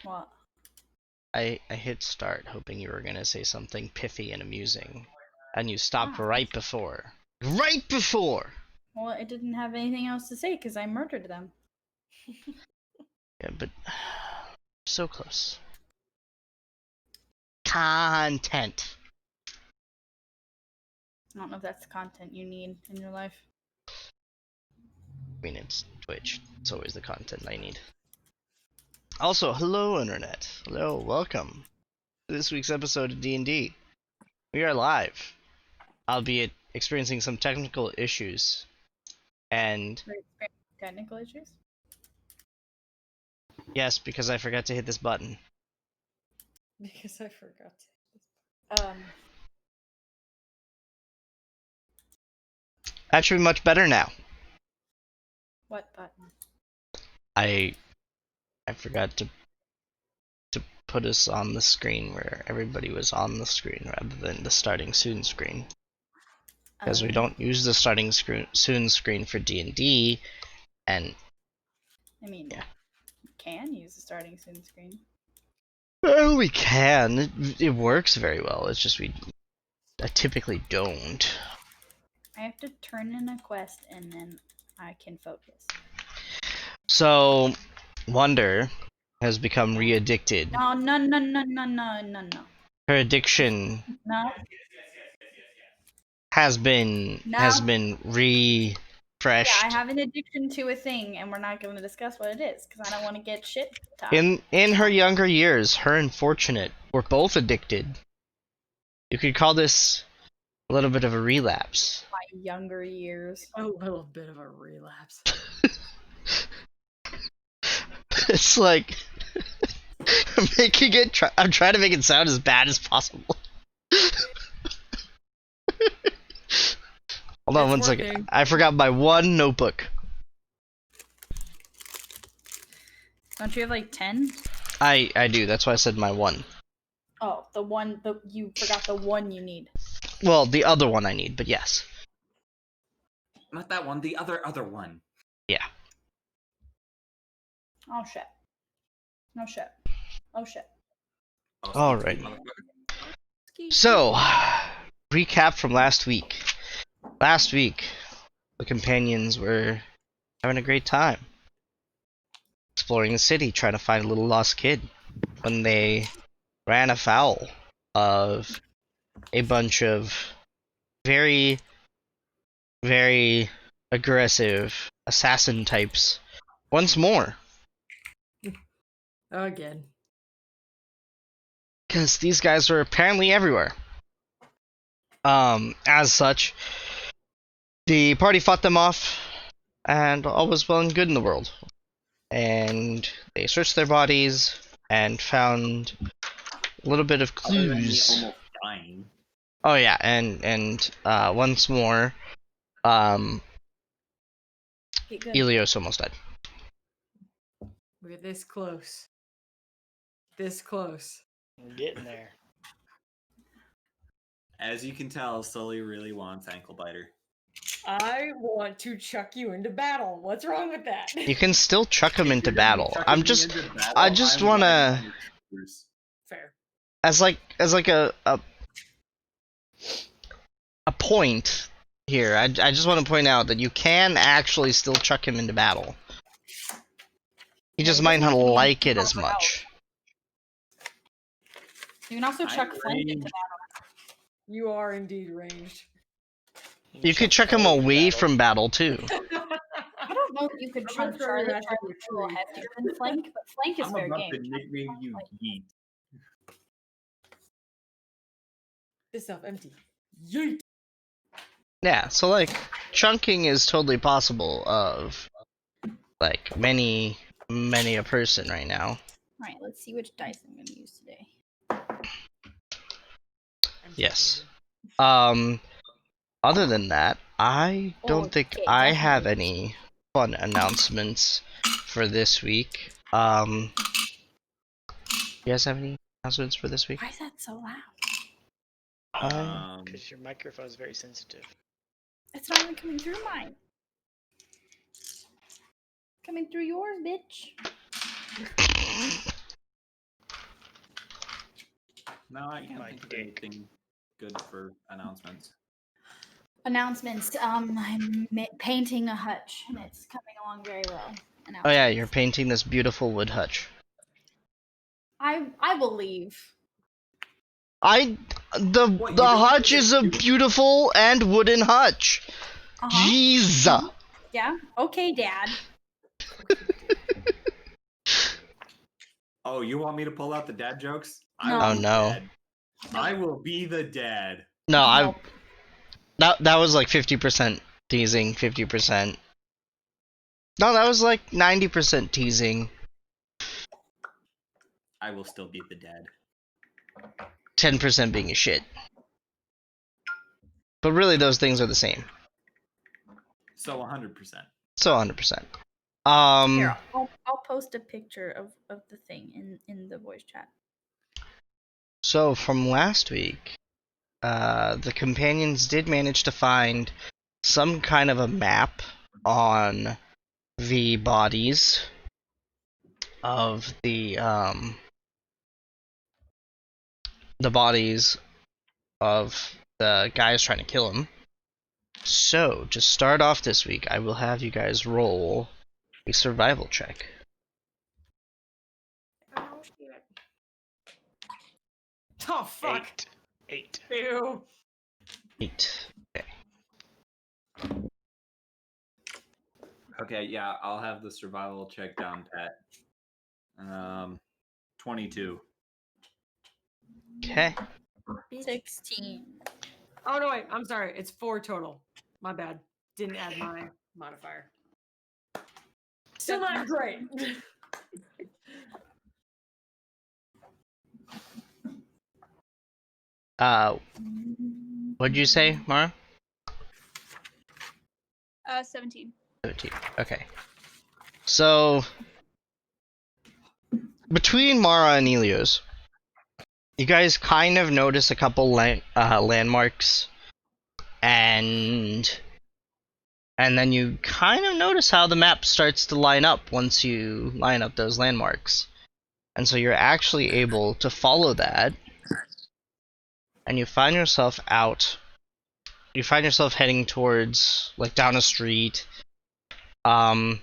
What? I hit start hoping you were gonna say something pithy and amusing, and you stopped Ah. right before. Right before! Well, it didn't have anything else to say because I murdered them. Yeah, but so close. Content. I don't know if that's the content you need in your life. I mean, it's Twitch. It's always the content I need. Also, hello, Internet. Hello, welcome to this week's episode of D&D. We are live, albeit experiencing some technical issues. And Technical issues? yes, because I forgot to hit this button. Because I forgot. That should be much better now. What button? I forgot to put us on the screen where everybody was on the screen rather than the starting soon screen. Because we don't use the starting soon screen for D&D, and I mean, yeah. you can use the starting soon screen. Well, we can. It works very well. It's just I typically don't. I have to turn in a quest and then I can focus. So, Wonder has become re-addicted. No. Her addiction No. has been refreshed. Yeah, I have an addiction to a thing, and we're not going to discuss what it is because I don't want to get shit talked. In her younger years, her and Fortunate were both addicted. You could call this a little bit of a relapse. My younger years. A little bit of a relapse. It's like I'm trying to make it sound as bad as possible. Hold on one second. I forgot my one notebook. Don't you have like 10? I do. That's why I said my one. Oh, you forgot the one you need. Well, the other one I need, but yes. Not that one, the other one. Yeah. Oh shit. Oh shit. Oh shit. Alright. So, recap from last week. Last week, the companions were having a great time. Exploring the city, trying to find a little lost kid. When they ran afoul of a bunch of very, very aggressive assassin types once more. Again. Because these guys were apparently everywhere. As such, the party fought them off, and all was well and good in the world. And they searched their bodies and found a little bit of clues. Almost dying. Oh yeah, and once more, Helios almost died. We're this close. This close. We're getting there. As you can tell, Sully really wants Ankle Biter. I want to chuck you into battle. What's wrong with that? You can still chuck him into battle. I just I'm wanna, Fair. as like a point here. I just want to point out that you can actually still chuck him into battle. He just might not like it as much. You can also chuck Flint into battle. You are indeed ranged. You could chuck him away from battle too. I don't know if you could chuck Charlie a little heftier than Flank, but Flank is fair game. to nickname you Yeet. This stuff empty. Yeet. Yeah, so like chunking is totally possible of like many a person right now. Alright, let's see which dice I'm gonna use today. Yes. Other than that, I don't think I have any fun announcements for this week. You guys have any announcements for this week? Why is that so loud? Because your microphone is very sensitive. It's not even coming through mine. Coming through yours, bitch. No, I can't My think of dick. anything good for announcements. Announcements. I'm painting a hutch, and it's coming along very well. Oh yeah, you're painting this beautiful wood hutch. I will leave. The hutch is a beautiful and wooden hutch. Uh-huh. Jeez. Yeah. Okay, Dad. Oh, you want me to pull out the dad jokes? No. Oh no. Dad. I will be the dad. No, that was like 50% teasing, 50%. No, that was like 90% teasing, I will still be the dad. 10% being a shit. But really, those things are the same. So 100%. So 100%. Here, I'll post a picture of the thing in the voice chat. So from last week, the companions did manage to find some kind of a map on the bodies of the bodies of the guys trying to kill him. So, to start off this week, I will have you guys roll a survival check. Oh, shit. Oh, fuck. 8. Ew. 8. Okay. Okay, yeah, I'll have the survival check down pat. 22. Okay. 16. Oh, no, wait. I'm sorry. It's 4 total. My bad. Didn't add my modifier. Still not great. What'd you say, Mara? 17. 17. Okay. So, between Mara and Elios, you guys kind of notice a couple landmarks, and then you kind of notice how the map starts to line up once you line up those landmarks. And so you're actually able to follow that, and you find yourself heading towards, like, down a street, and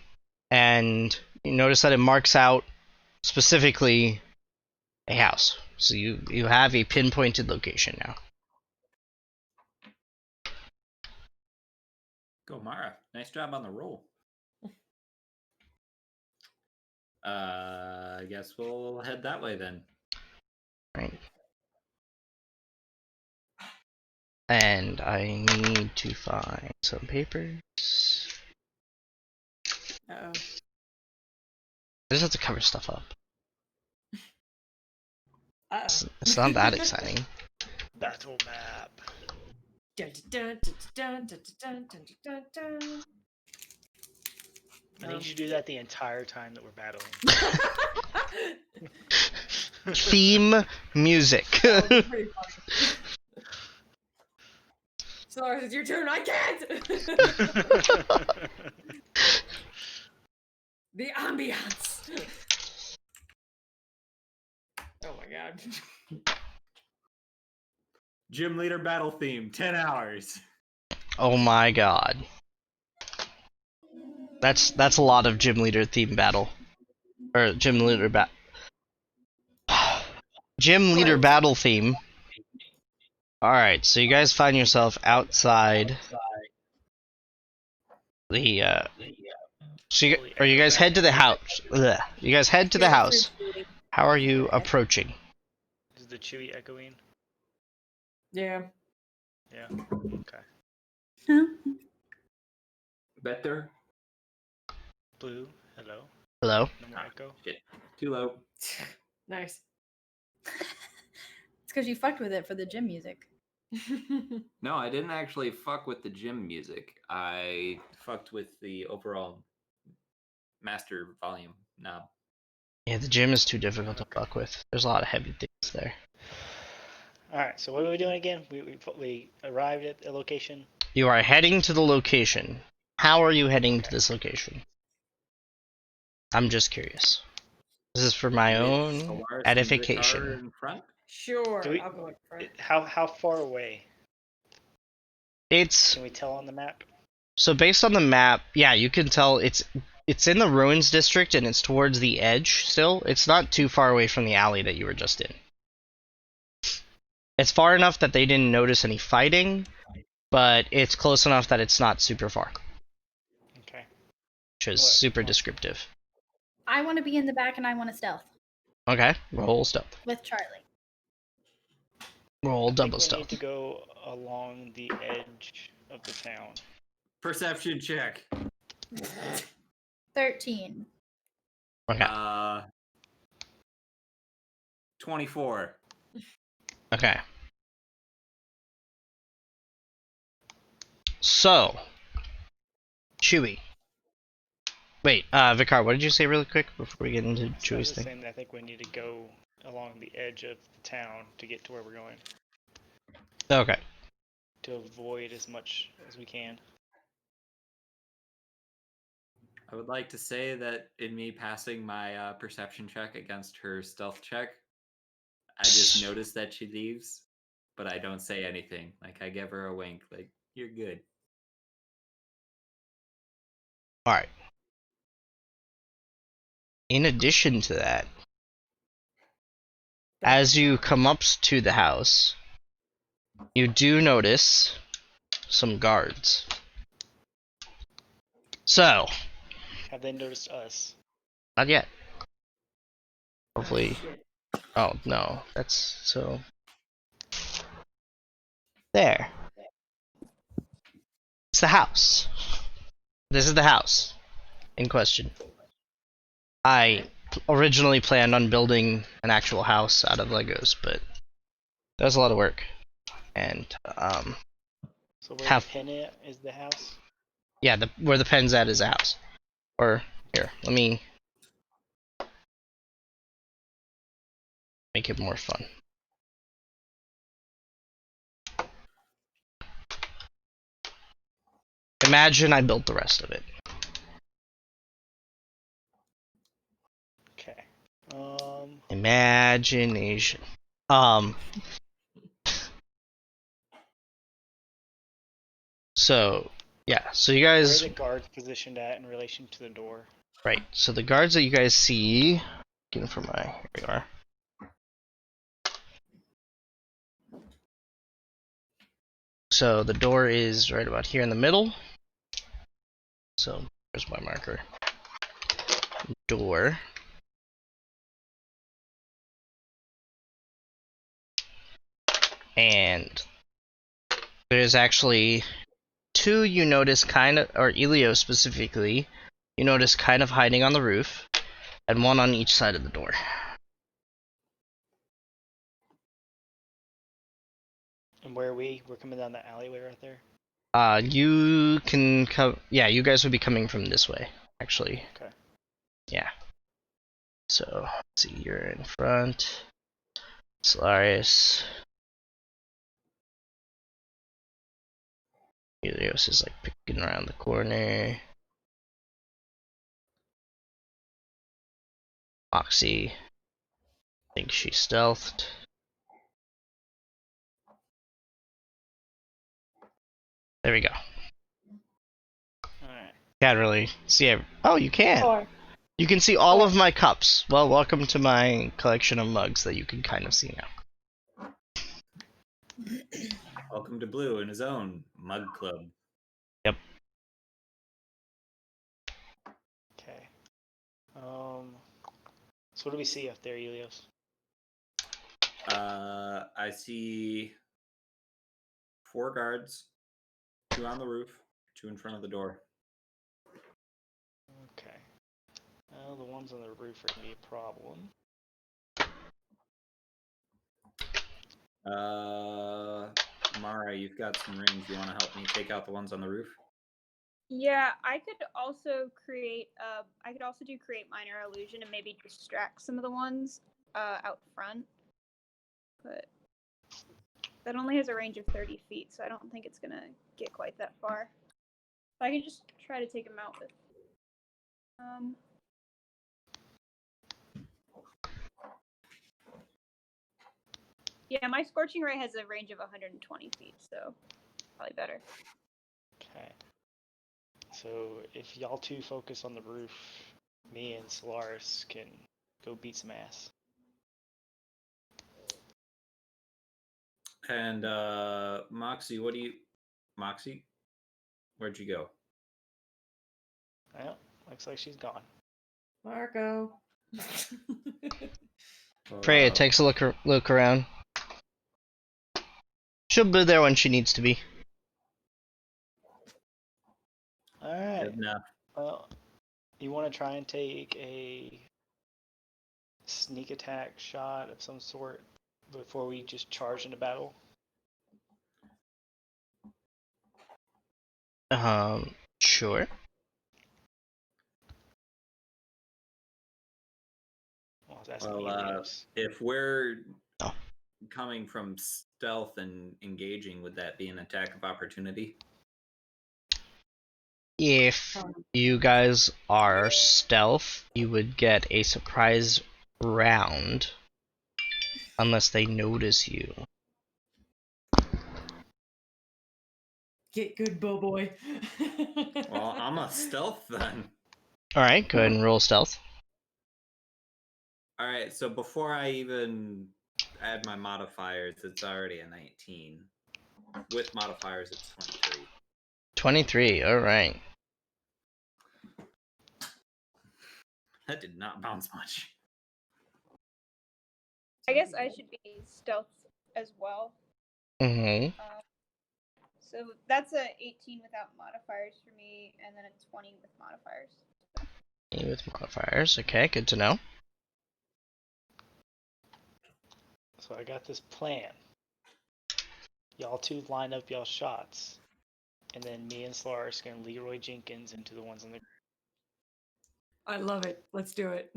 you notice that it marks out specifically a house. So you have a pinpointed location now. Go, Mara. Nice job on the roll. I guess we'll head that way then. Right. And I need to find some papers. Uh-oh. I just have to cover stuff up. Uh-oh. It's not that exciting. Battle map. Dun, dun, dun, dun, dun, dun, dun, dun, dun, dun. I need you to do that the entire time that we're battling. Theme music. That was pretty funny. So, Lars, it's your turn. I can't. The ambiance. Oh my god. Gym leader battle theme, 10 hours. Oh my god. That's a lot of gym leader theme battle. Or gym leader gym leader battle theme. Alright, so you guys find yourself outside the so you guys head to the house. Ugh. You guys head to the house. How are you approaching? Is the Chewy echoing? Yeah. Yeah. Okay. Better. Blue. Hello. Hello? No more echo. Shit. Too low. Nice. It's because you fucked with it for the gym music. No, I didn't actually fuck with the gym music. I fucked with the overall master volume knob. Yeah, the gym is too difficult to fuck with. There's a lot of heavy things there. Alright, so what are we doing again? We arrived at a location. You are heading to the location. How are you heading to this location? I'm just curious. This is for my own Solaris and Zakar edification. in front? Sure, Do we- I'll go in front. How far away? It's Can we tell on the map? so based on the map, yeah, you can tell it's in the ruins district and it's towards the edge still. It's not too far away from the alley that you were just in. It's far enough that they didn't notice any fighting, but it's close enough that it's not super far, Okay. which is What? super descriptive. I want to be in the back and I want to stealth Okay, roll stealth. with Charlie. Roll I think double we stealth. need to go along the edge of the town. Perception check. 13. Okay. 24. Okay. So, Chewie. Wait, Vicar, what did you say really quick before we get into So I Chewie's was thing? saying that I think we need to go along the edge of the town to get to where we're going, Okay. to avoid as much as we can. I would like to say that in me passing my perception check against her stealth check, I just notice that she leaves, but I don't say anything. Like, I give her a wink, like, you're good. Alright. In addition to that, as you come up to the house, you do notice some guards. So, Have they noticed us? not yet. Hopefully. Oh, no. That's so. There. It's the house. This is the house in question. I originally planned on building an actual house out of Legos, but that was a lot of work. And, So where Have- the pin is the house? yeah, where the pen's at is a house. Or, here, let me make it more fun. Imagine I built the rest of it. Okay. Imagination. So, yeah, so you Where are guys, the guards positioned at in relation to the door? right, so the guards that you guys see, here we are. So the door is right about here in the middle. So, there's my marker. Door. And there's actually two you notice kind of, or Elio specifically, you notice kind of hiding on the roof, and one on each side of the door. And where are we? We're coming down the alleyway right there. You can come, yeah, you guys would be coming from this way, actually. Okay. Yeah. So, let's see, you're in front. Solarius. Helios is like picking around the corner. Moxie. I think she stealthed. There we go. Alright. Can't really see oh, you can! Or You can see all of my cups. Well, welcome to my collection of mugs that you can kind of see now. Welcome to Blue in his own mug club. Okay. So what do we see up there, Elios? I see 4 guards, 2 on the roof, 2 in front of the door. Okay. Well, the ones on the roof are gonna be a problem. Mara, you've got some rings. You want to help me take out the ones on the roof? Yeah, I could also create. I could also do create minor illusion and maybe distract some of the ones out front. But that only has a range of 30 feet, so I don't think it's gonna get quite that far. But I can just try to take them out with. Yeah, my Scorching Ray has a range of 120 feet, so probably better. Okay. So if y'all two focus on the roof, me and Solaris can go beat some ass. And Moxie, Moxie, where'd you go? Well, looks like she's gone. Marco. Freya takes a look around. She'll be there when she needs to be. Alright. Good enough. Well, you want to try and take a sneak attack shot of some sort before we just charge into battle? Sure. Well, that's asking Well, Helios. if we're Oh. coming from stealth and engaging, would that be an attack of opportunity? If you guys are stealth, you would get a surprise round. Unless they notice you. Get good, Bo Boy. Well, I'm a stealth then. Alright, go ahead and roll stealth. All right, so before I even add my modifiers, it's already a 19. With modifiers, it's 23. 23, alright. That did not bounce much. I guess I should be stealth as well. Mm-hmm. So that's a 18 without modifiers for me, and then a 20 with modifiers. With modifiers, okay, good to know. So I got this plan. Y'all two line up y'all shots, and then me and Solaris can Leroy Jenkins into the ones on the. I love it. Let's do it.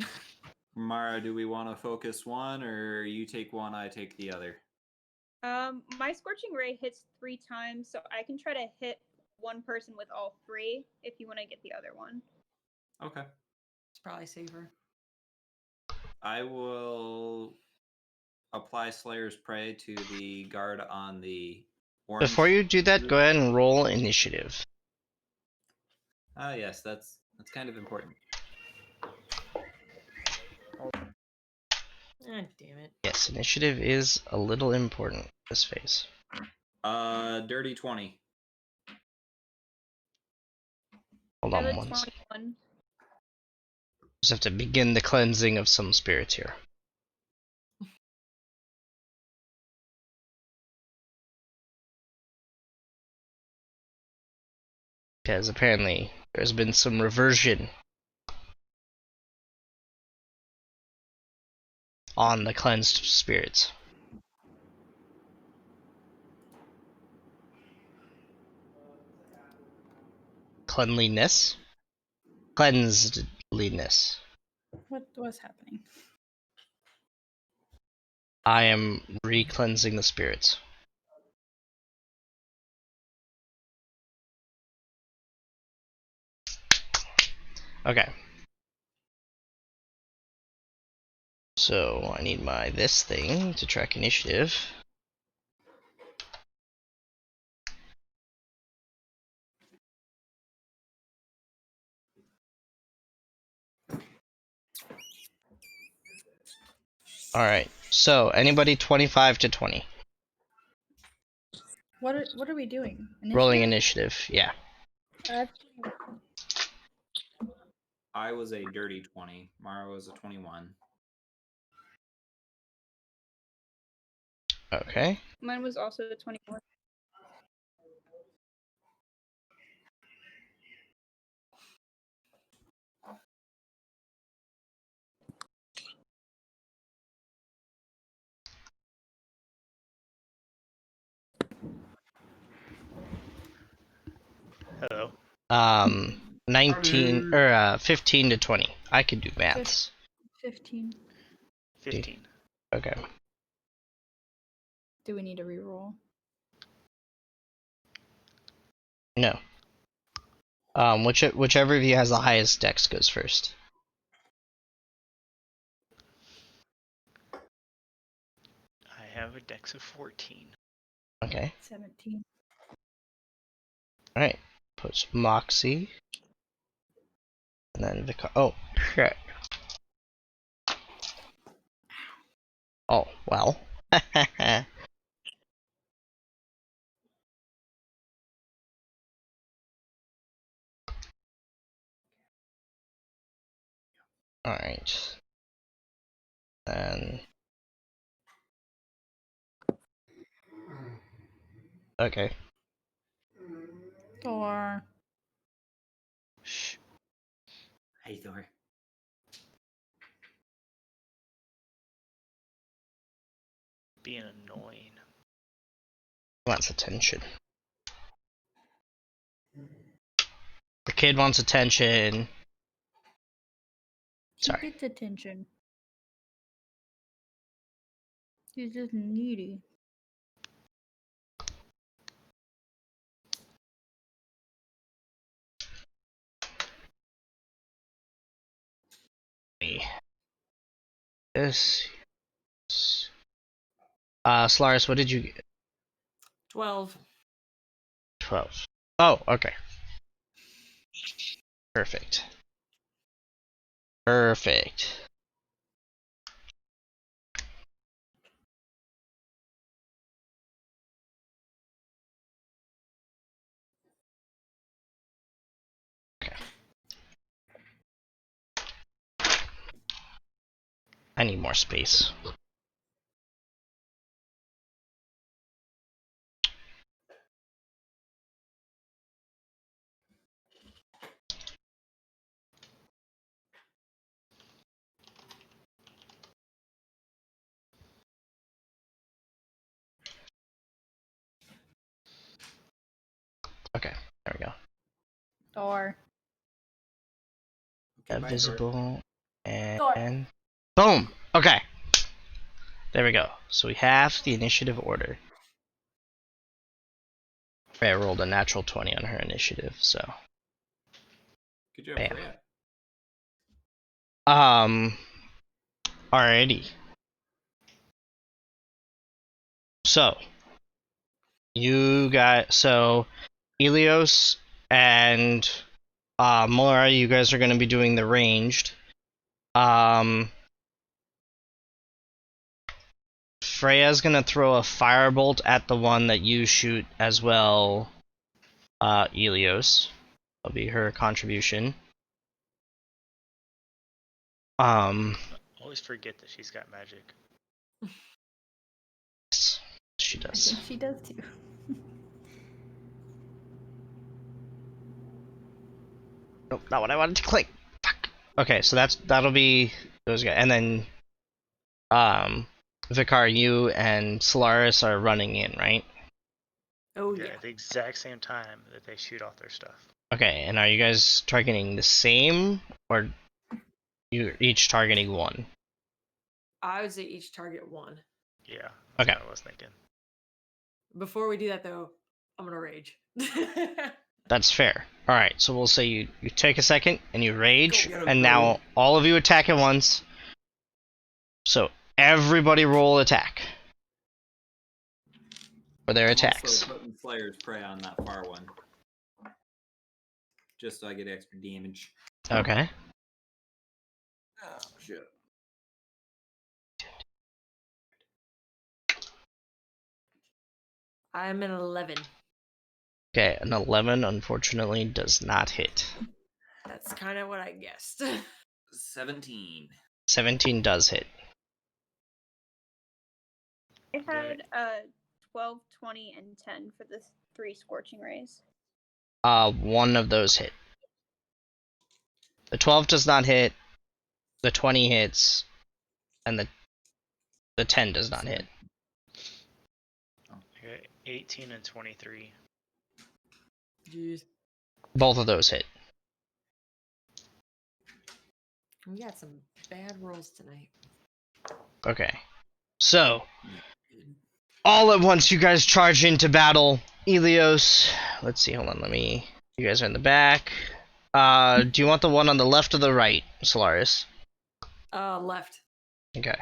Mara, do we want to focus one, or you take one, I take the other? My Scorching Ray hits 3 times, so I can try to hit one person with all 3 if you want to get the other one. Okay. It's probably safer. I will apply Slayer's Prey to the guard on the orange. Before you do that, go ahead and roll initiative. Ah, yes, that's kind of important. Ah, damn it. Yes, initiative is a little important in this phase. Dirty 20. Hold I on have a one second. 21. Just have to begin the cleansing of some spirits here. Because apparently there's been some reversion on the cleansed spirits. Cleanliness? Cleansedliness. What's happening? I am re-cleansing the spirits. Okay. So I need my this thing to track initiative. Alright, so anybody 25 to 20. What are we doing? Rolling initiative, yeah. I was a dirty 20. Mara was a 21. Okay. Mine was also a 21. Hello. 19 or 15 to 20. I can do maths. 15. 15. Okay. Do we need a reroll? No. Whichever of you has the highest dex goes first. I have a dex of 14. Okay. 17. Alright. Puts Moxie. And then Vicar. Oh, shit. Oh, well. Alright. And. Okay. Thor. Shh. Hey, Thor. Being annoying. Wants attention. The kid wants attention. He Sorry. gets attention. He's just needy. This. Solaris, what did you get? 12. 12. Oh, okay. Perfect. Perfect. Okay. I need more space. Okay, there we go. Thor. Okay, bye, Thor. Visible Thor. and boom. Okay, there we go. So we have the initiative order. Freya rolled a natural 20 on her initiative, so Good job, Bam. Freya. alrighty. So you got Helios and Mora, you guys are gonna be doing the ranged. Freya's gonna throw a firebolt at the one that you shoot as well, Helios. That'll be her contribution. Always forget that she's got magic. Yes, she I does. think she does too. Nope, not what I wanted to click. Fuck. Okay, so that'll be those guys, and then Vicar, you and Solaris are running in, right? Oh, Yeah, yeah. at the exact same time that they shoot off their stuff. Okay, and are you guys targeting the same, or you're each targeting one? I would say each target one. Yeah. That's Okay. what I was thinking. Before we do that, though, I'm going to rage. That's fair. Alright, so we'll say you take a second and you rage, Go get 'em, and bro. now all of you attack at once. So everybody roll attack. For their I'm attacks. also putting Slayer's Prey on that far one. Just so I get extra damage. Okay. Oh, shit. I'm an 11. Okay, an 11 unfortunately does not hit. That's kind of what I guessed. 17. 17 does hit. I had 12, 20, and 10 for the 3 scorching rays. One of those hit. The 12 does not hit, the 20 hits, and the 10 does not hit. Okay, 18 and 23. Jeez. Both of those hit. We got some bad rolls tonight. Okay. So, all at once you guys charge into battle. Helios, let's see, hold on, you guys are in the back. Do you want the one on the left or the right, Solaris? Left. Okay.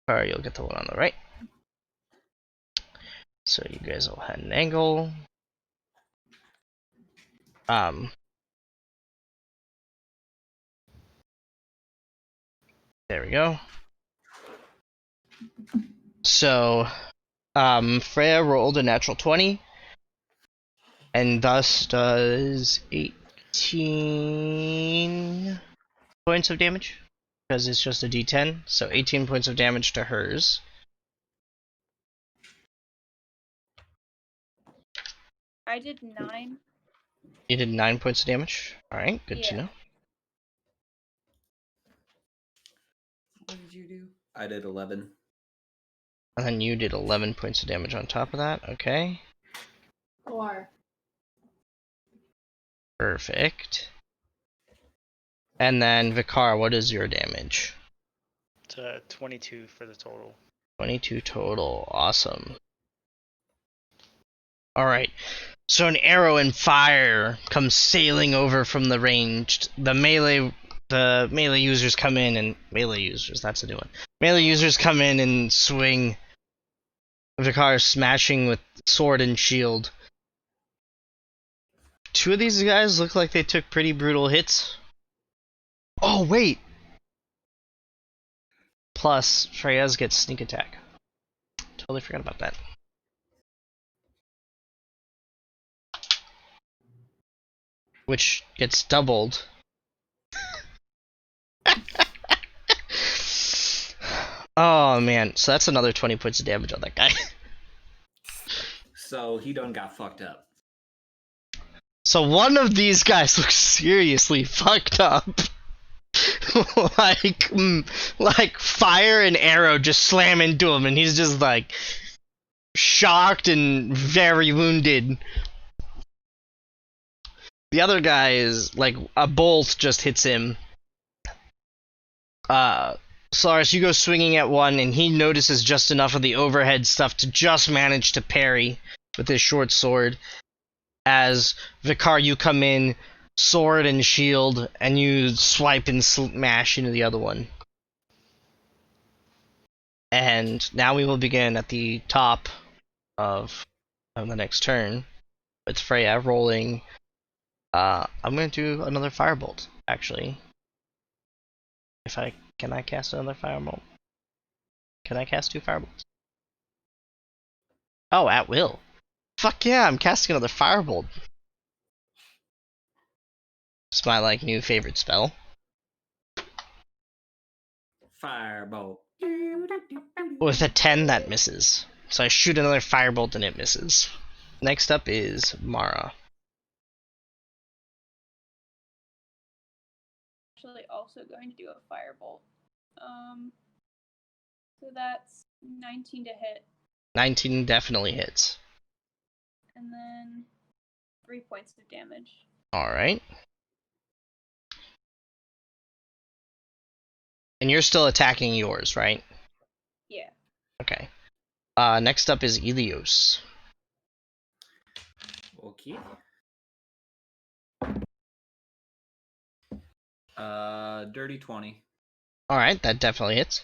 Or you'll get the one on the right. So you guys all had an angle. There we go. So, Freya rolled a natural 20, and thus does 18 points of damage, because it's just a d10, so 18 points of damage to hers. I did 9. You did 9 points of damage? Alright, good to Yeah. know. What did you do? I did 11. And then you did 11 points of damage on top of that, okay. 4. Perfect. And then Vicar, what is your damage? It's 22 for the total. 22 total, awesome. Alright, so an arrow and fire comes sailing over from the ranged. The melee users come in and that's a new one. Melee users come in and swing. Vicar smashing with sword and shield. 2 of these guys look like they took pretty brutal hits. Oh wait! Plus, Freya's gets sneak attack. Totally forgot about that. Which gets doubled. Oh man, so that's another 20 points of damage on that guy. So he done got fucked up. So one of these guys looks seriously fucked up. like fire and arrow just slam into him and he's just like shocked and very wounded. The other guy is like a bolt just hits him. Solaris, you go swinging at one and he notices just enough of the overhead stuff to just manage to parry with his short sword. As Vicar, you come in, sword and shield, and you swipe and smash into the other one. And now we will begin at the top of the next turn with Freya rolling. I'm going to do another firebolt, actually. Can I cast another firebolt? Can I cast 2 firebolts? Oh, at will. Fuck yeah, I'm casting another firebolt. It's my like new favorite spell. Firebolt. With a 10 that misses. So I shoot another firebolt and it misses. Next up is Mara. Actually, also going to do a firebolt. So that's 19 to hit, 19 definitely hits. and then 3 points of damage. Alright. And you're still attacking yours, right? Yeah. Okay. Next up is Ilios. Okay. Dirty 20. Alright, that definitely hits.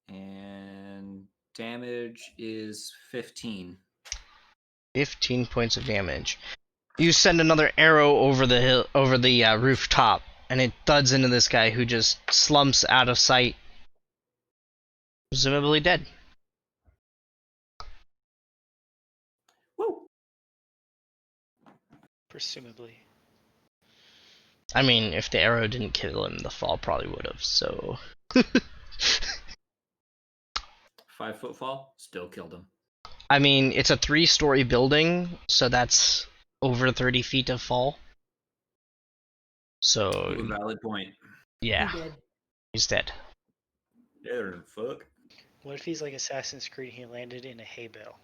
And damage is 15. 15 points of damage. You send another arrow over the hill, over the rooftop, and it thuds into this guy who just slumps out of sight. Presumably dead. Woo! Presumably. I mean, if the arrow didn't kill him, the fall probably would have, so... 5 foot fall, still killed him. I mean, it's a 3-story building, so that's over 30 feet of fall. So, Ooh, valid point. yeah, He did. he's dead. Yeah, fuck. What if he's like Assassin's Creed and he landed in a hay bale?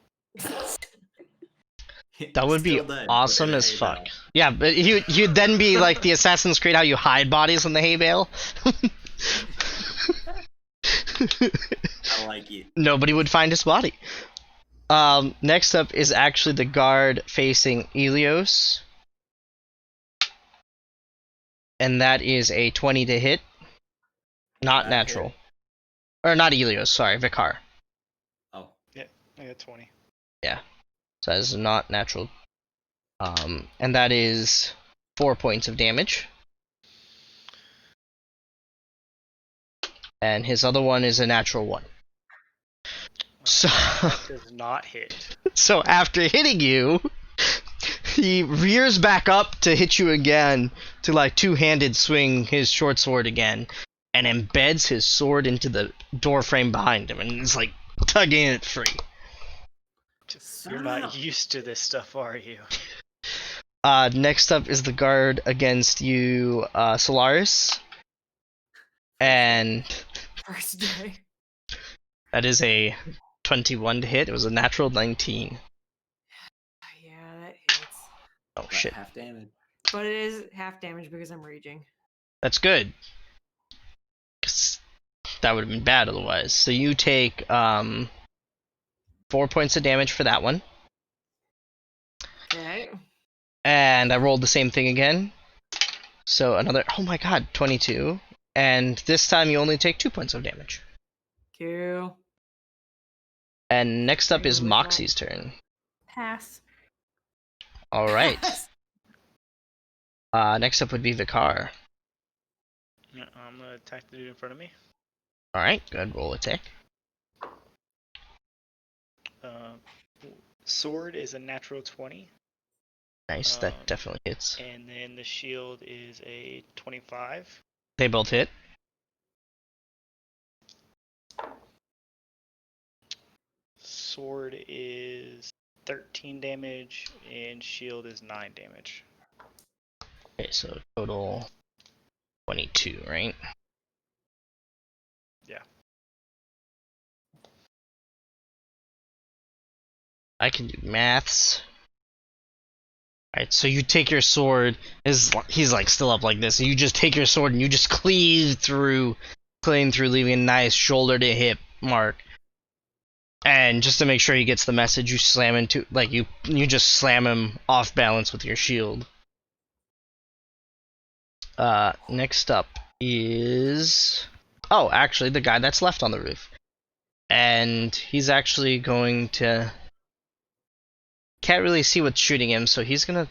That would be Still dead, but awesome in a as hay fuck. bale. Yeah, but you'd then be like the Assassin's Creed, how you hide bodies in the hay bale. I like it. Nobody would find his body. Next up is actually the guard facing Ilios. And that is a 20 to hit. Not That natural. hit. Or not Elios, sorry, Vicar. Oh, I got 20. So that is not natural. And that is 4 points of damage. And his other one is a natural 1. So, That does not hit. so after hitting you, he rears back up to hit you again, to like two-handed swing his short sword again, and embeds his sword into the door frame behind him, and is like tugging it free. You're not used to this stuff, are you? Next up is the guard against you, Solaris. And First day. that is a 21 to hit. It was a natural 19. Yeah, that hits. Oh got shit. half damage. But it is half damage because I'm raging. That's good. 'Cause that would have been bad otherwise. So you take 4 points of damage for that one. Okay. And I rolled the same thing again. So another, oh my god, 22. And this time you only take 2 points of damage. Cool. And next up is With that. Moxie's turn. Pass. Alright. Next up would be Vicar. Yeah, I'm gonna attack the dude in front of me. Alright, good, roll attack. Sword is a natural 20, Nice, that definitely hits. and then the shield is a 25. They both hit. Sword is 13 damage, and shield is 9 damage. Okay, so total 22, right? Yeah. I can do maths. Alright, so you take your sword, he's like still up like this, and you just take your sword and you just cleave through, leaving a nice shoulder to hip mark. And just to make sure he gets the message, you slam into, like, you just slam him off balance with your shield. Next up is, oh, actually the guy that's left on the roof. And he's actually going to, can't really see what's shooting him, so he's gonna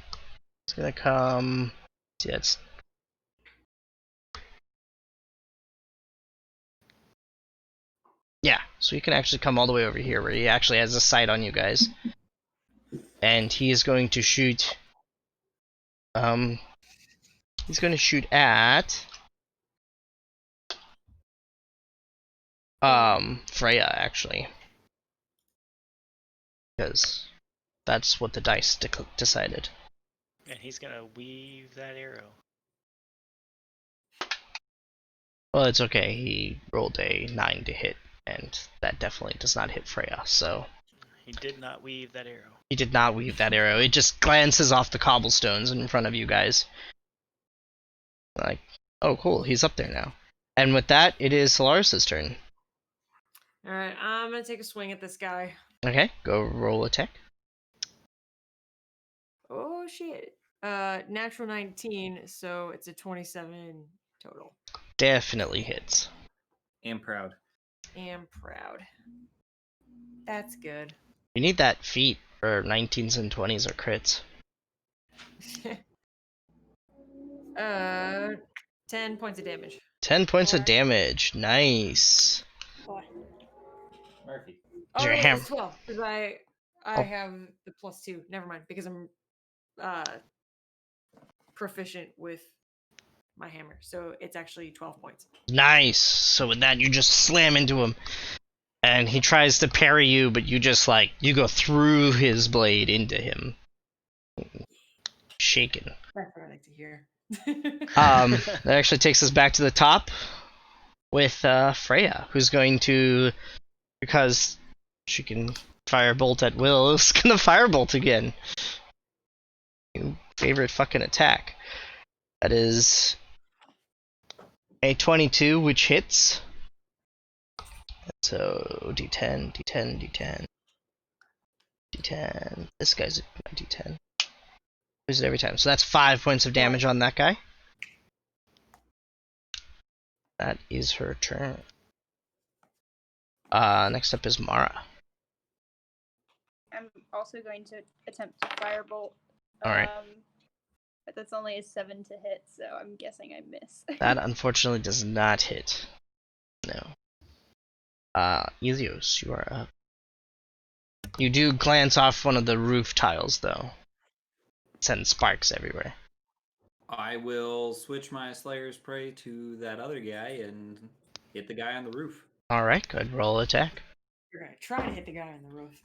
come, yeah, it's, yeah, so he can actually come all the way over here where he actually has a sight on you guys. And he is going to shoot, he's going to shoot at Freya, actually, because that's what the dice decided. And he's gonna weave that arrow. Well, it's okay, he rolled a 9 to hit, and that definitely does not hit Freya, so He did not weave that arrow. he did not weave that arrow. It just glances off the cobblestones in front of you guys. Like, oh cool, he's up there now. And with that, it is Solaris' turn. Alright, I'm gonna take a swing at this guy. Okay, go roll attack. Oh shit. Natural 19, so it's a 27 total. Definitely hits. Am proud. Am proud. That's good. You need that feat for 19s and 20s or crits. 10 points of damage. 10 points of Boy. damage. Nice. Boy. Murphy. Oh, Your no, hammer. it's 12, because I Oh. have the +2. Never mind, because I'm proficient with my hammer, so it's actually 12 points. Nice. So with that, you just slam into him. And he tries to parry you, but you just like, you go through his blade into him. Shaken. That's what I like to hear. That actually takes us back to the top with Freya, who's going to, because she can firebolt at will, is gonna firebolt again. New favorite fucking attack. That is a 22, which hits. So D10, D10, D10, D10. This guy's a D10. Loses it every time. So that's 5 points of damage on that guy. That is her turn. Next up is Mara. I'm also going to attempt to firebolt. All right. But that's only a 7 to hit, so I'm guessing I miss. That unfortunately does not hit. No. Ilios, you are up. You do glance off one of the roof tiles, though. Send sparks everywhere. I will switch my Slayer's Prey to that other guy and hit the guy on the roof. Alright, good. Roll attack. You're gonna try to hit the guy on the roof.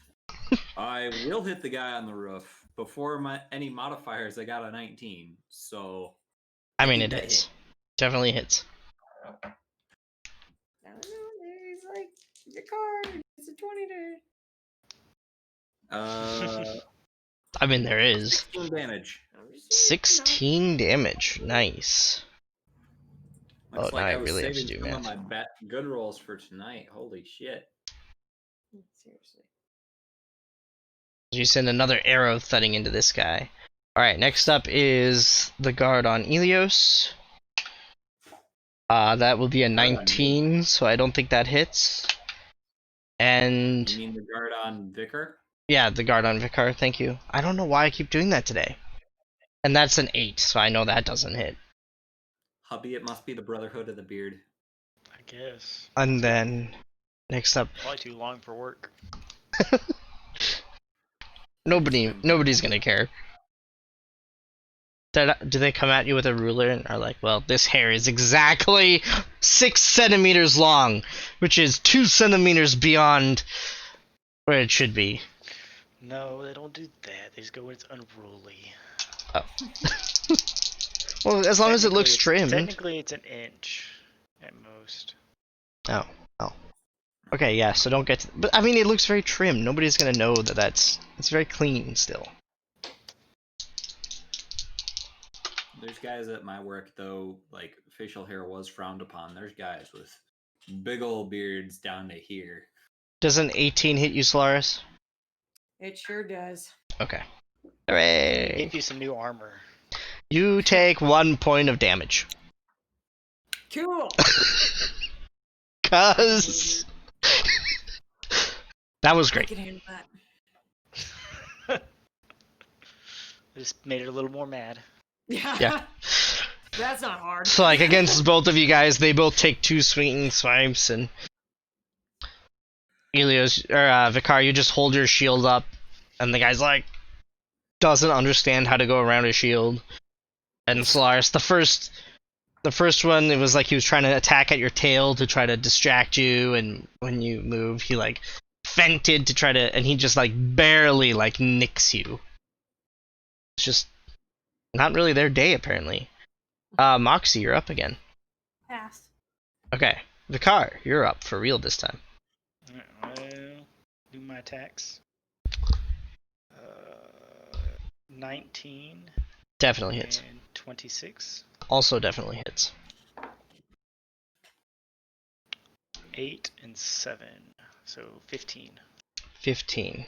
I will hit the guy on the roof. Before any modifiers, I got a 19. So. I mean, it that hits. hit. Definitely hits. I don't know, there's like your card. It's a 20 to. I mean, there is. 16 damage. 16 damage. Nice. Looks Oh, like now I I was really have to saving do some of math. my good rolls for tonight. Holy shit. Seriously. You send another arrow thudding into this guy. Alright, next up is the guard on Ilios. That will be a 19, so I don't think that hits. And You mean the guard on Vicar? yeah, the guard on Vicar, thank you. I don't know why I keep doing that today. And that's an 8, so I know that doesn't hit. Hubby, it must be the Brotherhood of the Beard. I guess. And then next up, Probably too long for work. nobody's gonna care. Do they come at you with a ruler and are like, well, this hair is exactly 6 centimeters long, which is 2 centimeters beyond where it should be. No, they don't do that. They just go when it's unruly. Oh. Well, as long as it looks trimmed. Technically, it's an inch at most. Oh. Okay, yeah, so don't get to... But, I mean, it looks very trim. Nobody's gonna know that it's very clean still. There's guys at my work, though, like, facial hair was frowned upon. There's guys with big old beards down to here. Does an 18 hit you, Solaris? It sure does. Okay. Hooray! Give you some new armor. You take 1 point of damage. Cool. Cuz... That was I great. can handle that. Just made it a little more mad. Yeah. That's not hard. So, like, against both of you guys, they both take 2 swinging swipes, and Vicar, you just hold your shield up, and the guy's like, doesn't understand how to go around his shield. And Solaris, the first one, it was like he was trying to attack at your tail to try to distract you, and when you move, he like feinted to try to, and he just like barely like nicks you. It's just not really their day, apparently. Moxie, you're up again. Pass. Okay, Vicar, you're up for real this time. Well, do my attacks. 19 Definitely hits. and 26. Also definitely hits. 8 and 7. So 15. 15.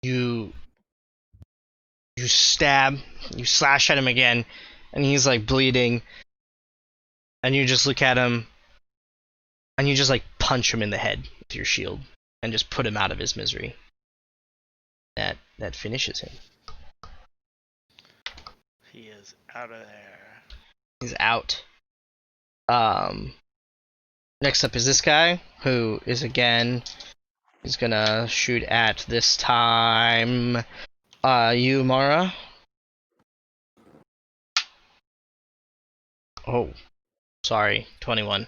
You stab, you slash at him again, and he's like bleeding, and you just look at him, and you just like punch him in the head with your shield, and just put him out of his misery. That finishes him. He is out of there. He's out. Next up is this guy, who is again, he's gonna shoot at this time, you, Mara. Oh, sorry, 21.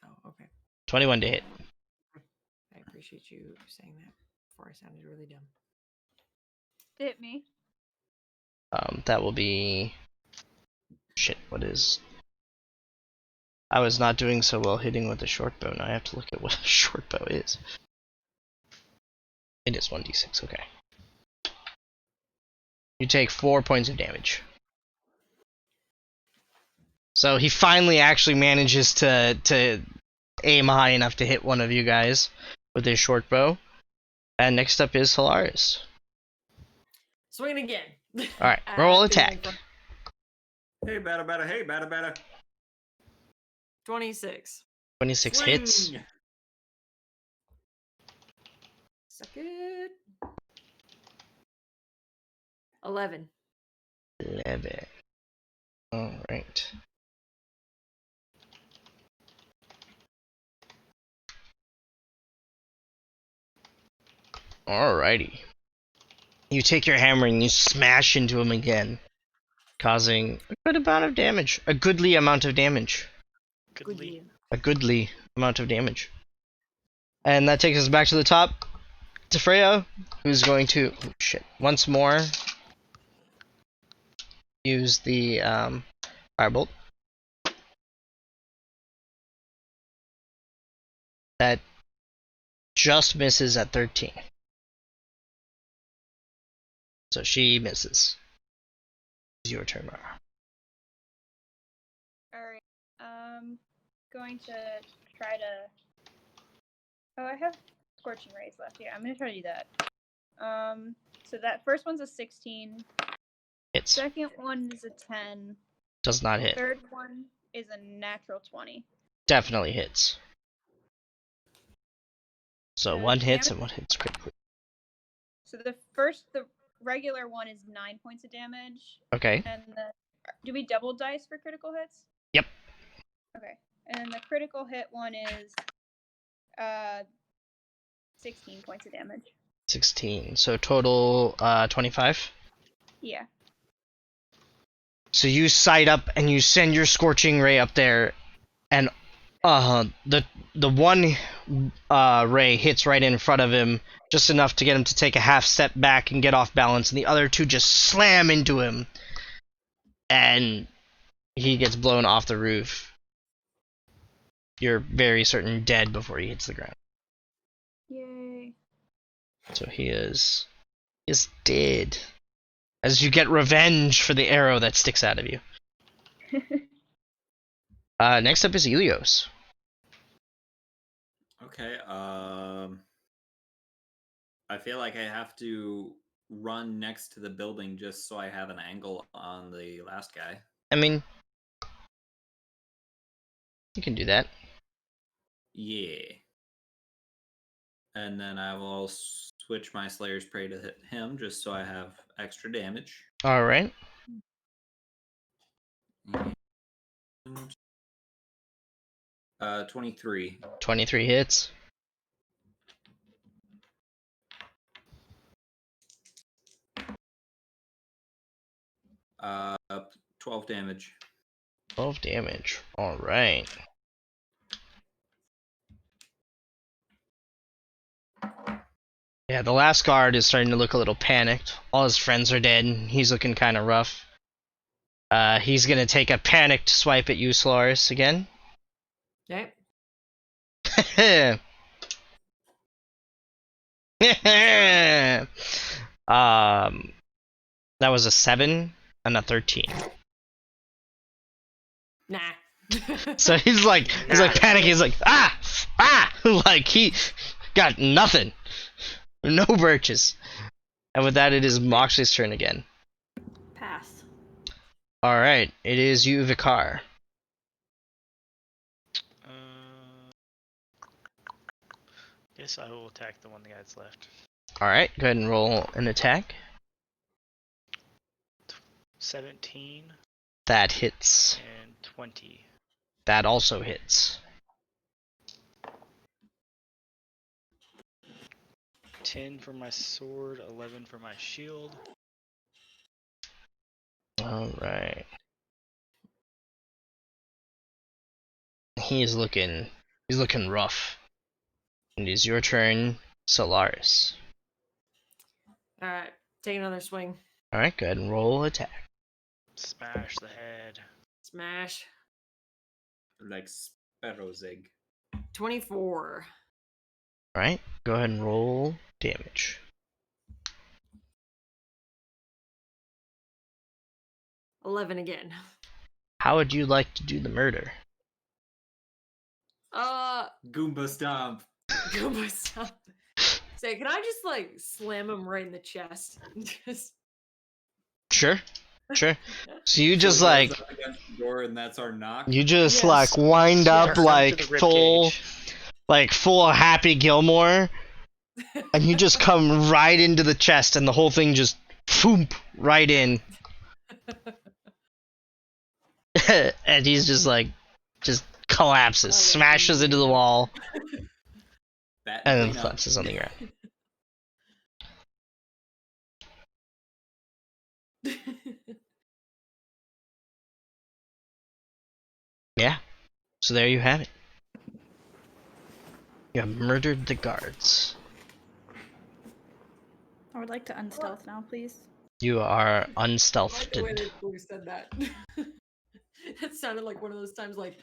Oh, okay. 21 to hit. I appreciate you saying that before I sounded really dumb. Hit me. That will be... Shit, what is... I was not doing so well hitting with a short bow. Now I have to look at what a short bow is. It is 1d6, okay. You take 4 points of damage. So he finally actually manages to aim high enough to hit one of you guys with his short bow. And next up is Solaris. Swing again. Alright, roll attack. Hey, bada bada, hey, bada bada. 26. 26 hits. Swing! Suck it. 11. 11. Alright. Alrighty. You take your hammer and you smash into him again, causing a good amount of damage. A goodly amount of damage. Goodly. A goodly amount of damage. And that takes us back to the top to Freya, who's going to once more use the firebolt. That just misses at 13. So she misses. It's your turn, Mara. Alright. Going to try to. Oh, I have Scorching Rays left here. I'm gonna try to do that. So that first one's a 16. Hits. Second one is a 10. Does not hit. Third one is a natural 20. Definitely hits. So one hits and damage- one hits critically. So the regular one is 9 points of damage, Okay. and do we double dice for critical hits? Yep. Okay, and then the critical hit one is 16 points of damage. 16. So total 25. Yeah. So you sight up and you send your scorching ray up there, and the one ray hits right in front of him, just enough to get him to take a half step back and get off balance, and the other two just slam into him, and he gets blown off the roof. You're very certain dead before he hits the ground. Yay. So he is dead. As you get revenge for the arrow that sticks out of you. Next up is Elios. Okay, I feel like I have to run next to the building just so I have an angle on the last guy. I mean, you can do that. Yeah. And then I will switch my Slayer's Prey to hit him just so I have extra damage. Alright. And 23. 23 hits. Uh, 12 damage. 12 damage. Alright. Yeah, the last guard is starting to look a little panicked. All his friends are dead. He's looking kind of rough. He's gonna take a panicked swipe at you, Solaris, again. Okay. That was a 7 and a 13. Nah. So he's like panicking. He's like, ah, like he got nothing, no birches. And with that, it is Moxley's turn again. Pass. All right, it is you, Vicar. Guess I will attack the one guy's left. All right, go ahead and roll an attack. 17 That hits. and 20. That also hits. 10 for my sword, 11 for my shield. All right. He's looking rough. It is your turn, Solaris. Alright. Take another swing. All right, go ahead and roll attack. Smash the head. Smash. Like Sparrow's egg. 24. All right, go ahead and roll damage. $11 again. How would you like to do the murder? Goomba Stomp. Go myself. Say, can I just like slam him right in the chest? Just Sure. Sure. So you So just he like goes up against the door, and that's our knock. you just Yes. like wind Smash up him to like the rib full cage. full Happy Gilmore, and you just come right into the chest, and the whole thing just boom right in, and he's just like just collapses, smashes into the wall, That and then clean up. collapses on the ground. Yeah. So there you have it. You have murdered the guards. I would like to unstealth now, please. You are I like the way unstealthed. that Blue said that. That sounded like one of those times like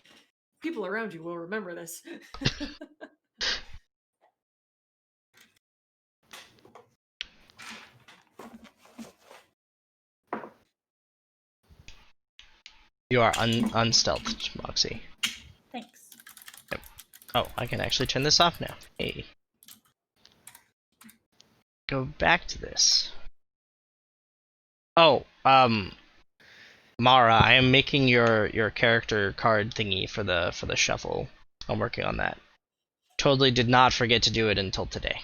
people around you will remember this. You are unstealthed, Moxie. Thanks. Oh, I can actually turn this off now. Hey. Go back to this. Oh, Mara, I am making your character card thingy for the shuffle. I'm working on that. Totally did not forget to do it until today.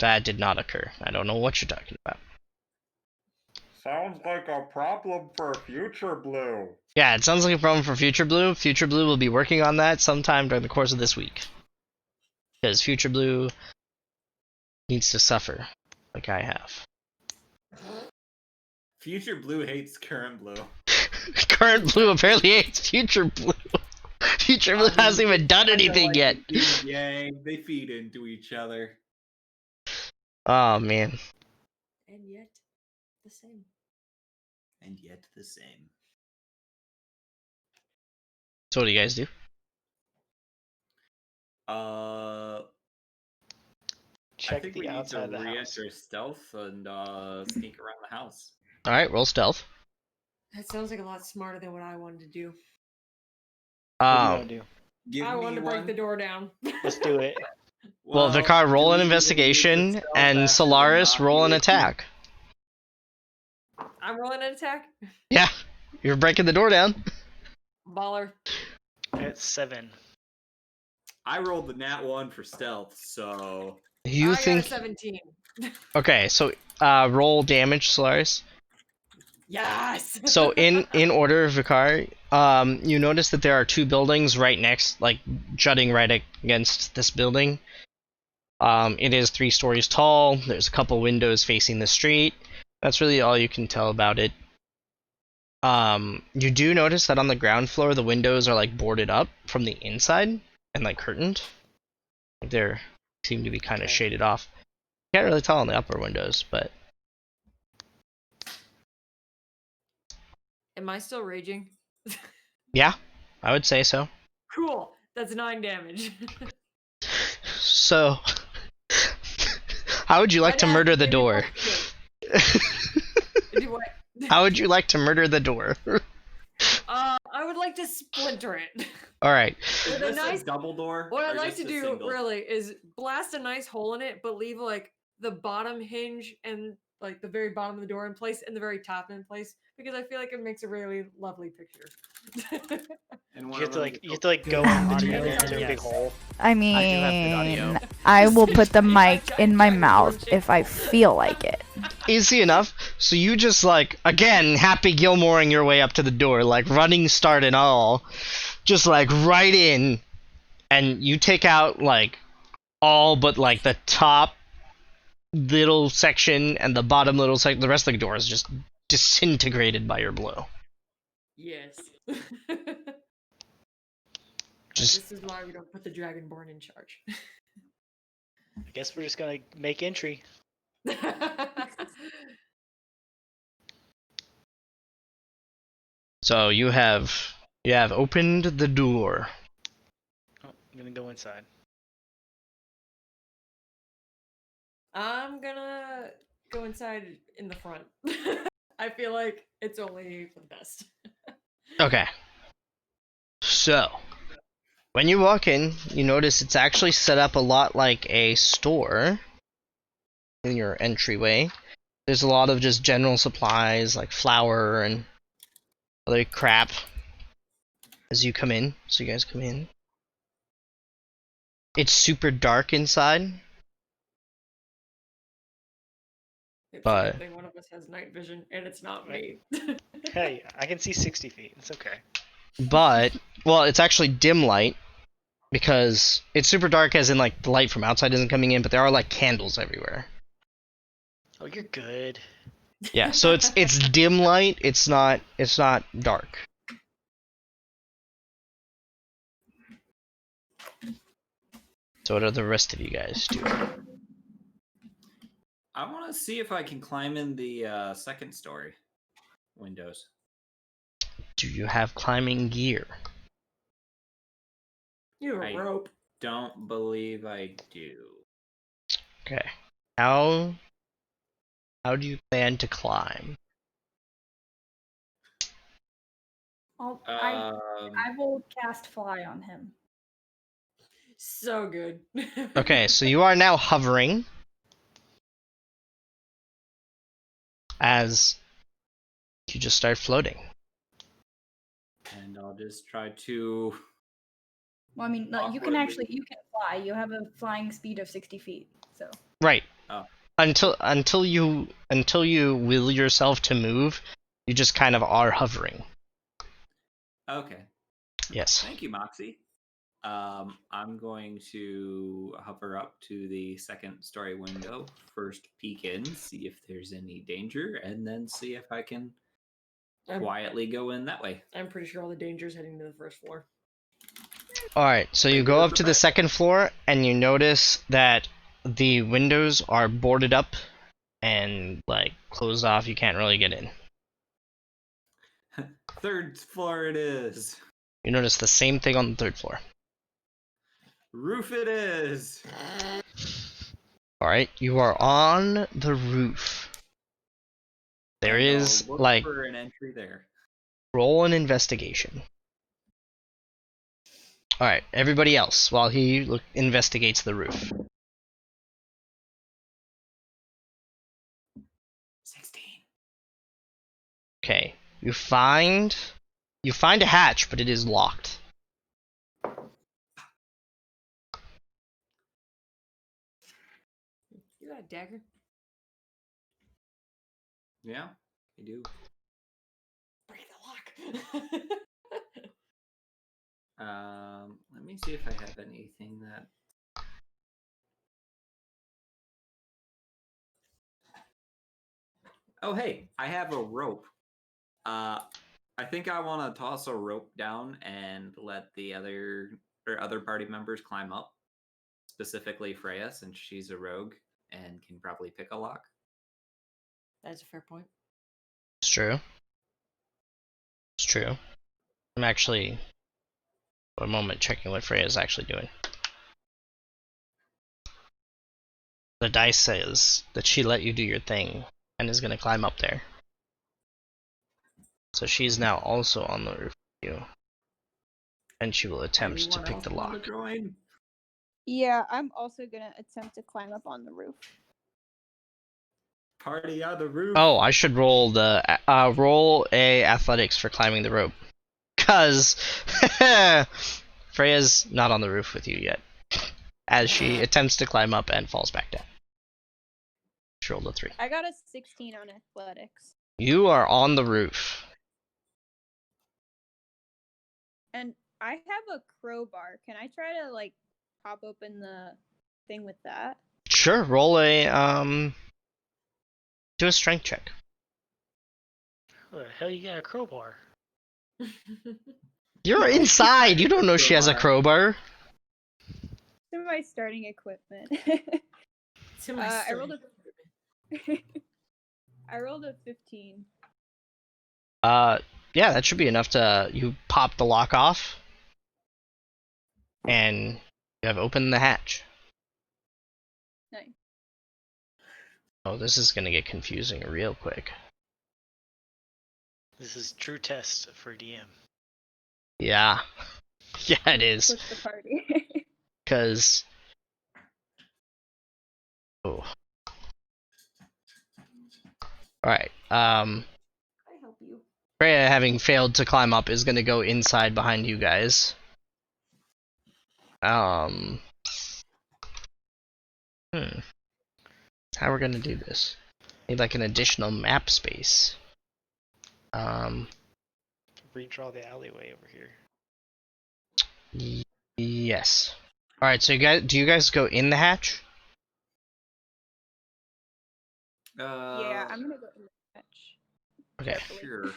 That did not occur. I don't know what you're talking about. Sounds like a problem for Future Blue. Yeah, it sounds like a problem for Future Blue. Future Blue will be working on that sometime during the course of this week. Because Future Blue needs to suffer, like I have. Future Blue hates Current Blue. Current Blue apparently hates Future Blue. Future Blue hasn't even done anything yet. Yang, they feed into each other. Oh man. And yet, the same. And yet the same. So what do you guys do? I Check think the we need outside to of the house. re-enter stealth and sneak around the house. Alright, roll stealth. That sounds like a lot smarter than what I wanted to do. What do you want to do? Give I me wanted to break one. the door down. Let's do it. Well, Vicar, roll do an we need to investigation, stealth and after Solaris, the roll an knock? attack. I'm rolling an attack. Yeah, you're breaking the door down. Baller. At 7. I rolled the nat 1 for stealth, so You I think... got a 17. Okay, so roll damage, Solaris. Yes. So in order, Vicar, you notice that there are two buildings right next, like jutting right against this building. It is 3 stories tall. There's a couple windows facing the street. That's really all you can tell about it. You do notice that on the ground floor, the windows are like boarded up from the inside and like curtained. They seem to be kind of shaded off. Can't really tell on the upper windows, but Am I still raging? yeah, I would say so. Cool. That's 9 damage. So, how would you like to My dad murder the gave me door? Do what? How would you like to murder the door? I would like to splinter it. Alright. is With a this nice- a double door? What or I'd like just to a do single? really is blast a nice hole in it, but leave like the bottom hinge and like the very bottom of the door in place and the very top in place because I feel like it makes a really lovely picture. And You one have of to them like is you have to like go Yeah. in between Audio, it into a big yes. hole. I do have good audio. mean, I will put the mic in my mouth if I feel like it. Easy enough. So you just like, again, Happy Gilmoreing your way up to the door, like running start and all. Just like right in. And you take out like all but like the top little section and the bottom little section. The rest of the door is just disintegrated by your blow. Yes. Just This is why we don't put the Dragonborn in charge. I guess we're just gonna make entry. so you have opened the door. Oh, I'm gonna go inside. I'm gonna go inside in the front. I feel like it's only for the best. Okay. So, when you walk in, you notice it's actually set up a lot like a store in your entryway. There's a lot of just general supplies like flour and other crap as you come in. So you guys come in. It's super dark inside. It's a But- good thing one of us has night vision, and it's not Right. me. Hey, I can see 60 feet. It's okay. But, well, it's actually dim light because it's super dark as in like the light from outside isn't coming in, but there are like candles everywhere. Oh, you're good. Yeah, so it's dim light, it's not dark. So what are the rest of you guys doing? I want to see if I can climb in the second story windows. Do you have climbing gear? You have a I- rope. Don't believe I do. Okay. How do you plan to climb? I Um, will cast fly on him. So good. Okay, so you are now hovering as you just start floating. and I'll just try to. Well, I mean, no, you can fly. You have a flying speed of 60 feet. So Right. Oh. Until you will yourself to move, you just kind of are hovering. Okay. Yes. Thank you, Moxie. I'm going to hover up to the second story window, first peek in, see if there's any danger, and then see if I can I'm, quietly go in that way. I'm pretty sure all the danger's heading to the first floor. Alright, so you Maybe go there's up a to the bet. second floor and you notice that the windows are boarded up and like closed off. You can't really get in. Third floor it is. You notice the same thing on the third floor. Roof it is. Alright, you are on the roof. There And is I'll look like for an entry there. roll an investigation. Alright, everybody else while he investigates the roof. 16. Okay, you find a hatch, but it is locked. You got a dagger? Yeah, I do. Break the lock. Let me see if I have anything that. Oh, hey, I have a rope. I think I want to toss a rope down and let the other party members climb up. Specifically Freya, since she's a rogue and can probably pick a lock. That's a fair point. It's true. It's true. I'm actually, for a moment, checking what Freya's actually doing. The dice says that she let you do your thing and is gonna climb up there. So she's now also on the roof with you. And she will attempt to Anyone pick else the wanna lock. join? Yeah, I'm also gonna attempt to climb up on the roof. Party on the roof. Oh, I should roll roll a athletics for climbing the rope. Cause Freya's not on the roof with you yet. As she attempts to climb up and falls back down. She rolled a 3. I got a 16 on athletics. You are on the roof. And I have a crowbar. Can I try to like pop open the thing with that? Sure, roll a do a strength check. How the hell you got a crowbar? You're inside. You don't know she has a crowbar. Some of my starting equipment. To my I son. rolled a I rolled a 15. Yeah, that should be enough to you pop the lock off, and you have opened the hatch. Nice. Oh, this is gonna get confusing real quick. This is true test for DM. Yeah, yeah, it is. Split the party. Cause oh, all right. I help you. Freya, having failed to climb up, is gonna go inside behind you guys. How we're gonna do this? Need like an additional map space. Redraw the alleyway over here. Yes. All right. So do you guys go in the hatch? Yeah, I'm gonna go in the hatch. Okay. Carefully. Sure.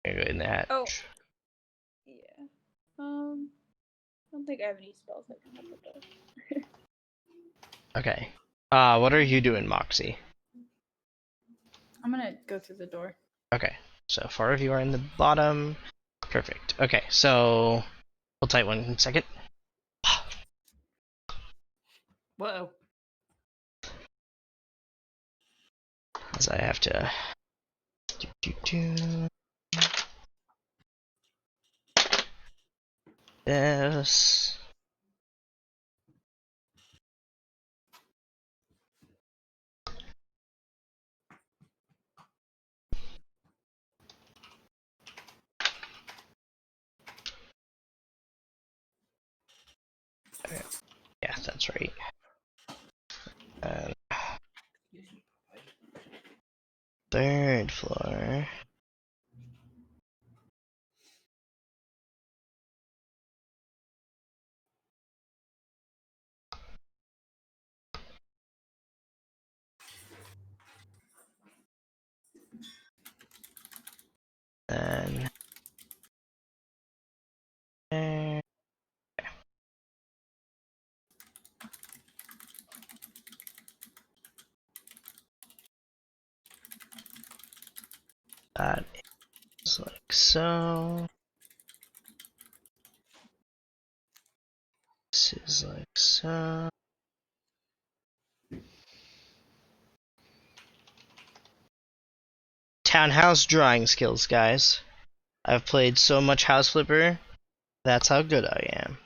Go in the hatch. Oh. Yeah. I don't think I have any spells that can help with that. Okay. What are you doing, Moxie? I'm gonna go through the door. Okay. So 4 of you are in the bottom. Perfect. Okay. So hold tight 1 second. Whoa. As I have to. Yes. Yeah, that's right. Third floor. Then there. That is like so. This is like so. Townhouse drawing skills, guys. I've played so much House Flipper. That's how good I am.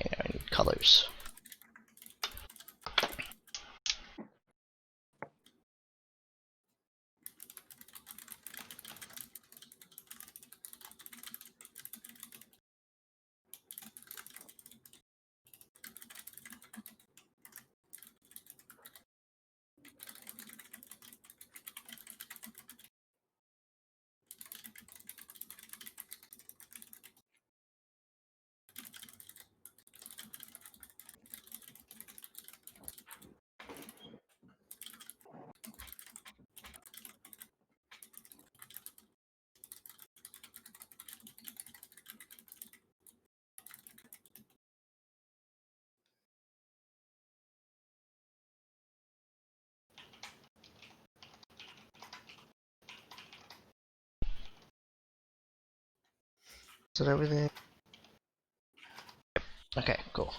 Okay, now I need colors. Is that everything? Okay, cool.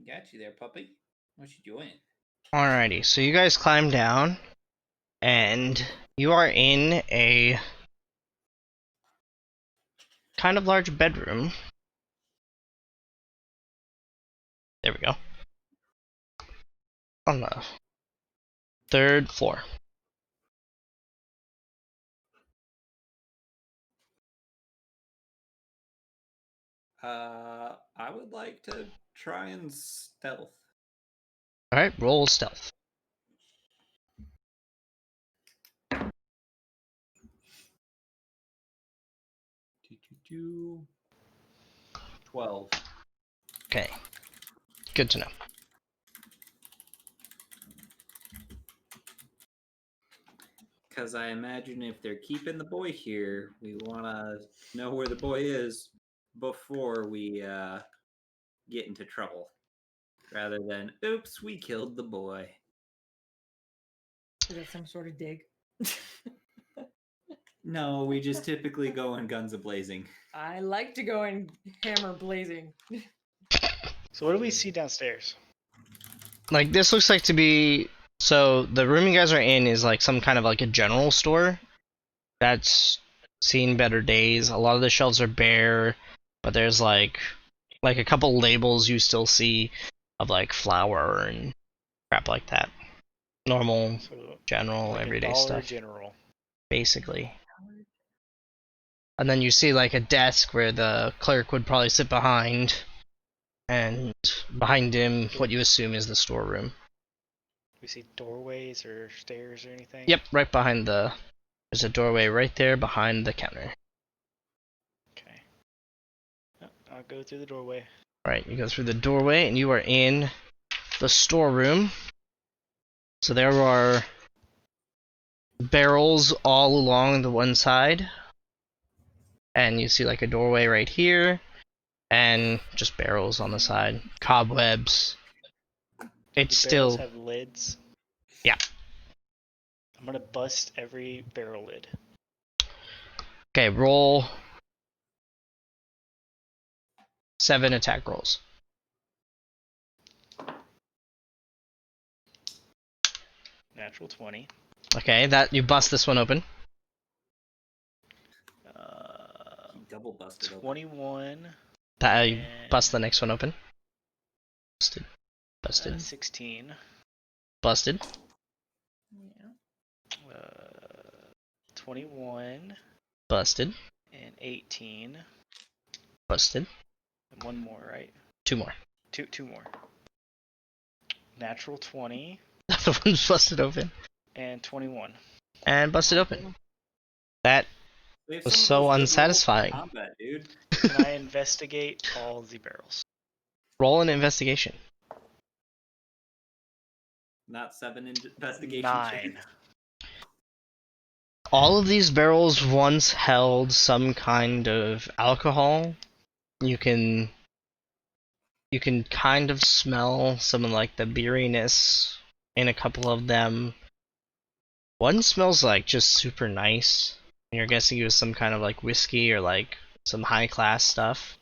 Got you there, puppy. What you doing? Alrighty, so you guys climb down, and you are in a kind of large bedroom. There we go. On the 3rd floor. I would like to try and stealth. Alright, roll stealth. Do 12. Okay. Good to know. because I imagine if they're keeping the boy here, we want to know where the boy is before we get into trouble, rather than oops, we killed the boy. Is that some sort of dig? No, we just typically go in guns a blazing. I like to go in hammer blazing. So what do we see downstairs? Like, this looks like to be... So, the room you guys are in is like some kind of like a general store that's seen better days. A lot of the shelves are bare, but there's like a couple labels you still see of like flour and crap like that. Normal, So, general, like everyday a Dollar stuff, General. basically. And then you see like a desk where the clerk would probably sit behind, and behind him, what you assume is the storeroom. We see doorways or stairs or anything? Yep, right behind the... There's a doorway right there behind the counter. Okay. Yep, I'll go through the doorway. Right, you go through the doorway and you are in the storeroom. So there are barrels all along the one side. And you see like a doorway right here. And just barrels on the side. Cobwebs. It's The barrels still... have lids. Yeah. I'm gonna bust every barrel lid. Okay, roll 7 attack rolls. Natural 20. Okay, that you bust this one open. He double busted open. 21. That you and, bust the next one open. Busted. Busted. 16. Busted. Yeah. 21. Busted. And 18. Busted. And one more, right? 2 more. Two more. Natural 20 The one's busted open. and 21. And busted open. That Save was some of so those good rolls for unsatisfying. combat, dude. Can I investigate all the barrels? Roll an investigation. Not 7 investigation 9. checks. All of these barrels once held some kind of alcohol. You can kind of smell some of like the beeriness in a couple of them. One smells like just super nice. And you're guessing it was some kind of like whiskey or like some high class stuff.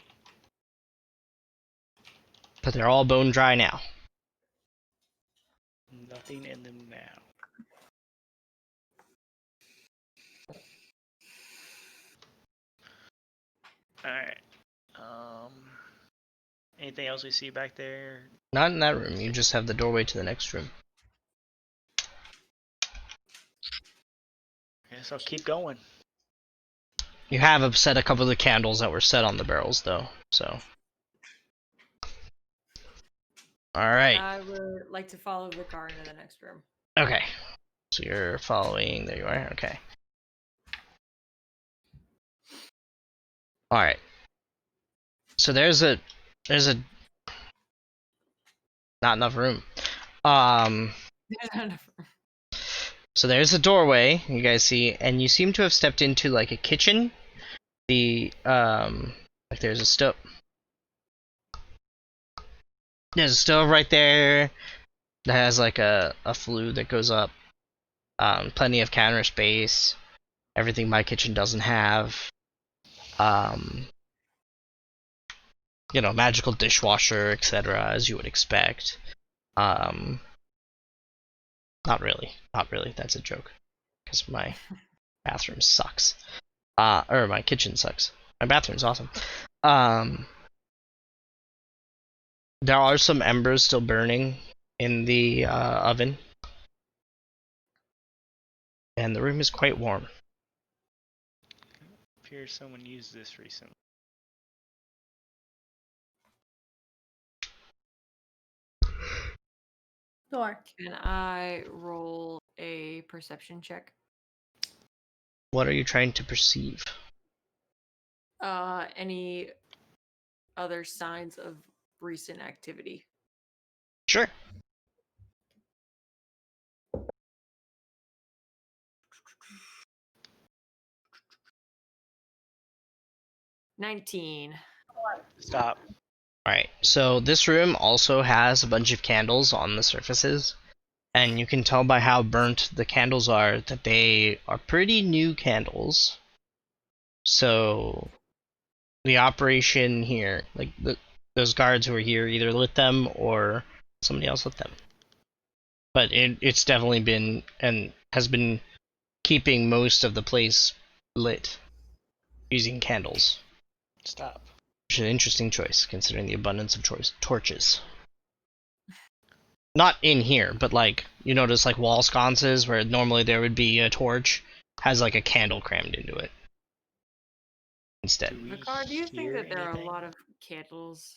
But they're all bone dry now. Nothing in them now. Alright. Anything else we see back there? Not in that room, you just have the doorway to the next room. Guess I'll keep going. You have upset a couple of the candles that were set on the barrels though, so. Alright, I would like to follow the car into the next room. okay. So you're following, there you are, okay. Alright. So there's a not enough room. So there's a doorway you guys see, and you seem to have stepped into like a kitchen. Like there's a stove. There's a stove right there that has like a flue that goes up. Plenty of counter space. Everything my kitchen doesn't have. You know, magical dishwasher, etc., as you would expect. Not really. That's a joke. Because my bathroom sucks. Or my kitchen sucks. My bathroom's awesome. There are some embers still burning in the oven. And the room is quite warm. Appears someone used this recently. Door. Can I roll a perception check? What are you trying to perceive? Any other signs of recent activity? Sure. 19. Stop. Alright, so this room also has a bunch of candles on the surfaces, and you can tell by how burnt the candles are that they are pretty new candles. So the operation here, like those guards who were here either lit them or somebody else lit them. But it's definitely been and has been keeping most of the place lit using candles. Stop. Which is an interesting choice considering the abundance of torches. Not in here, but like you notice like wall sconces where normally there would be a torch has like a candle crammed into it instead. Do we Ricard, do you think hear that there are a anything? lot of candles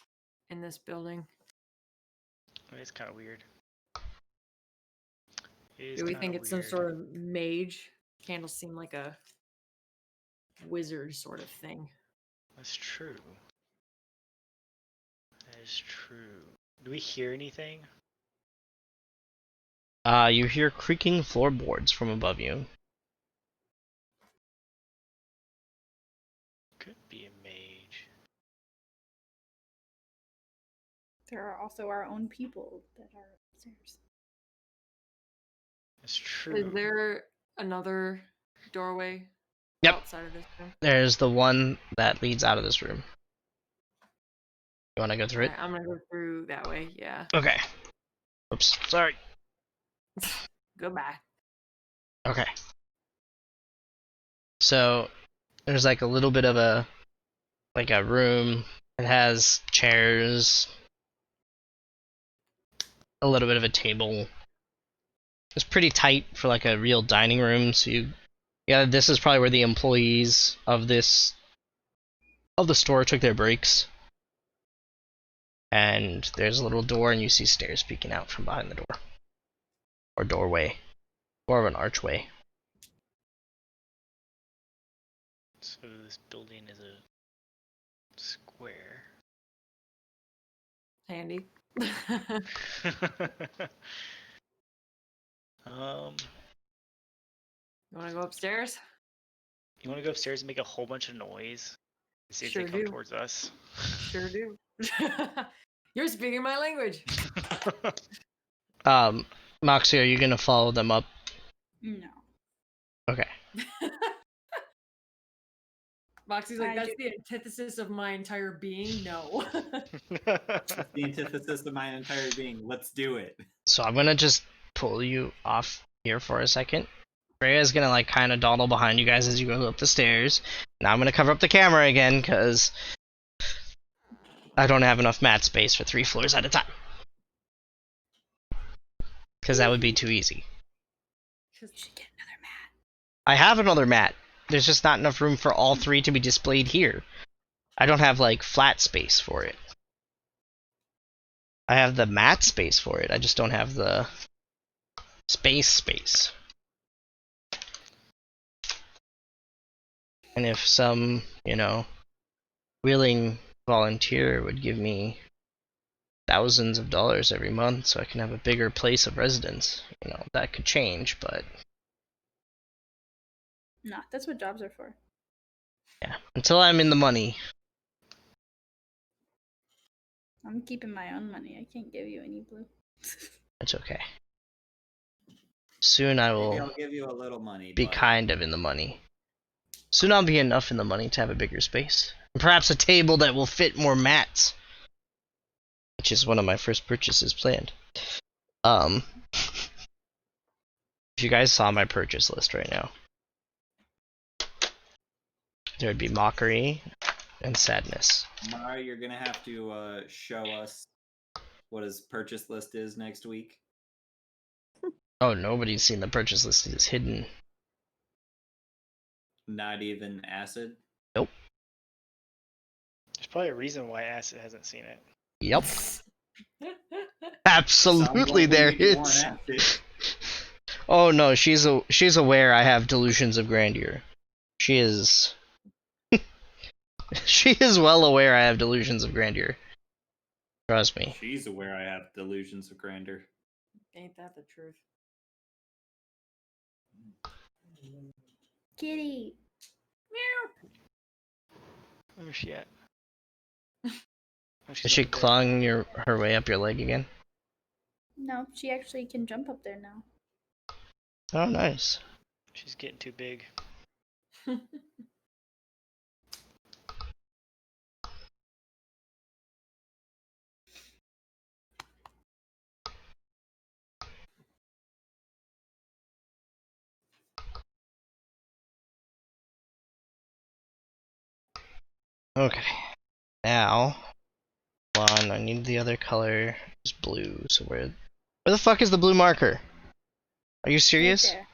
in this building? It's kind of weird. It is Do we kinda think it's some weird. sort of mage? Candles seem like a wizard sort of thing. That's true. That is true. Do we hear anything? You hear creaking floorboards from above you. Could be a mage. There are also our own people that are upstairs. That's true. Is there another doorway Yep. outside of this room? There's the one that leads out of this room. You want to go through it? Alright, I'm gonna go through that way, yeah. Okay. Oops, sorry. Goodbye. Okay. So there's like a little bit of a room. It has chairs, a little bit of a table. It's pretty tight for like a real dining room, so this is probably where the employees of the store took their breaks. And there's a little door and you see stairs peeking out from behind the door. Or doorway. More of an archway. So this building is a square. Handy. You wanna go upstairs? You want to go upstairs and make a whole bunch of noise? And see if Sure they come do. towards us? Sure do. You're speaking my language. Moxie, are you gonna follow them up? No. Okay. Moxie's like, I that's do- the antithesis of my entire being. No. The antithesis of my entire being. Let's do it. So I'm gonna just pull you off here for a second. Freya's gonna like kind of dawdle behind you guys as you go up the stairs. Now I'm gonna cover up the camera again because I don't have enough mat space for 3 floors at a time. Because that would be too easy. You should get another mat. I have another mat. There's just not enough room for all 3 to be displayed here. I don't have like flat space for it. I have the mat space for it. I just don't have the space. And if some, willing volunteer would give me thousands of dollars every month so I can have a bigger place of residence, that could change, but No, that's what jobs are for. yeah, until I'm in the money. I'm keeping my own money. I can't give you any blue. It's okay. Soon I Maybe will I'll give you a little money. be but kind of in the money. Soon I'll be enough in the money to have a bigger space. And perhaps a table that will fit more mats. Which is one of my first purchases planned. If you guys saw my purchase list right now, there would be mockery and sadness. Mara, you're gonna have to show us what his purchase list is next week. Oh, nobody's seen the purchase list. It is hidden. Not even acid. Nope. There's probably a reason why Acid hasn't seen it. Yep. Absolutely there is. Oh no, she's aware I have delusions of grandeur. She is she is well aware I have delusions of grandeur. Trust me. She's aware I have delusions of grandeur. Ain't that the truth? Kitty. Where's she at? Oh, she's Is she on the bed. clawing her way up your leg again? No, she actually can jump up there now. Oh, nice. She's getting too big. Okay. Now, one. I need the other color. It's blue. So where the fuck is the blue marker? Are you serious? Right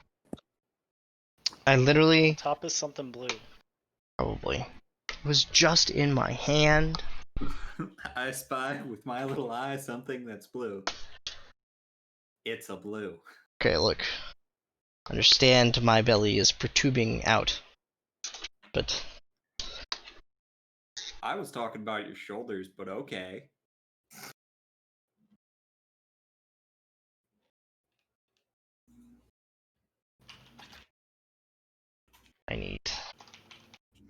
I literally Top is something blue. probably it was just in my hand. I spy with my little eye something that's blue. It's a blue. Okay, look. Understand my belly is protruding out, but I was talking about your shoulders, but okay. I need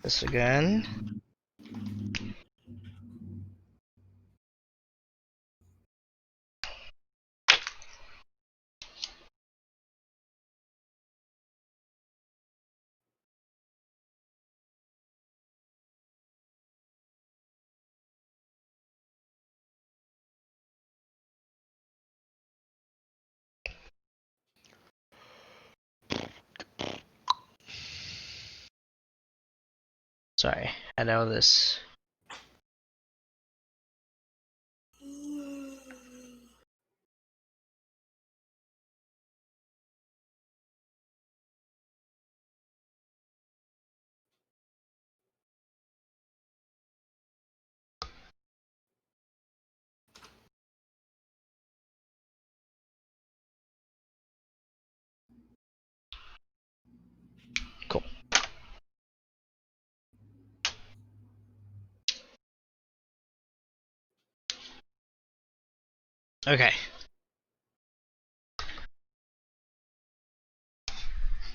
this again. Sorry, I know this. Cool. Okay.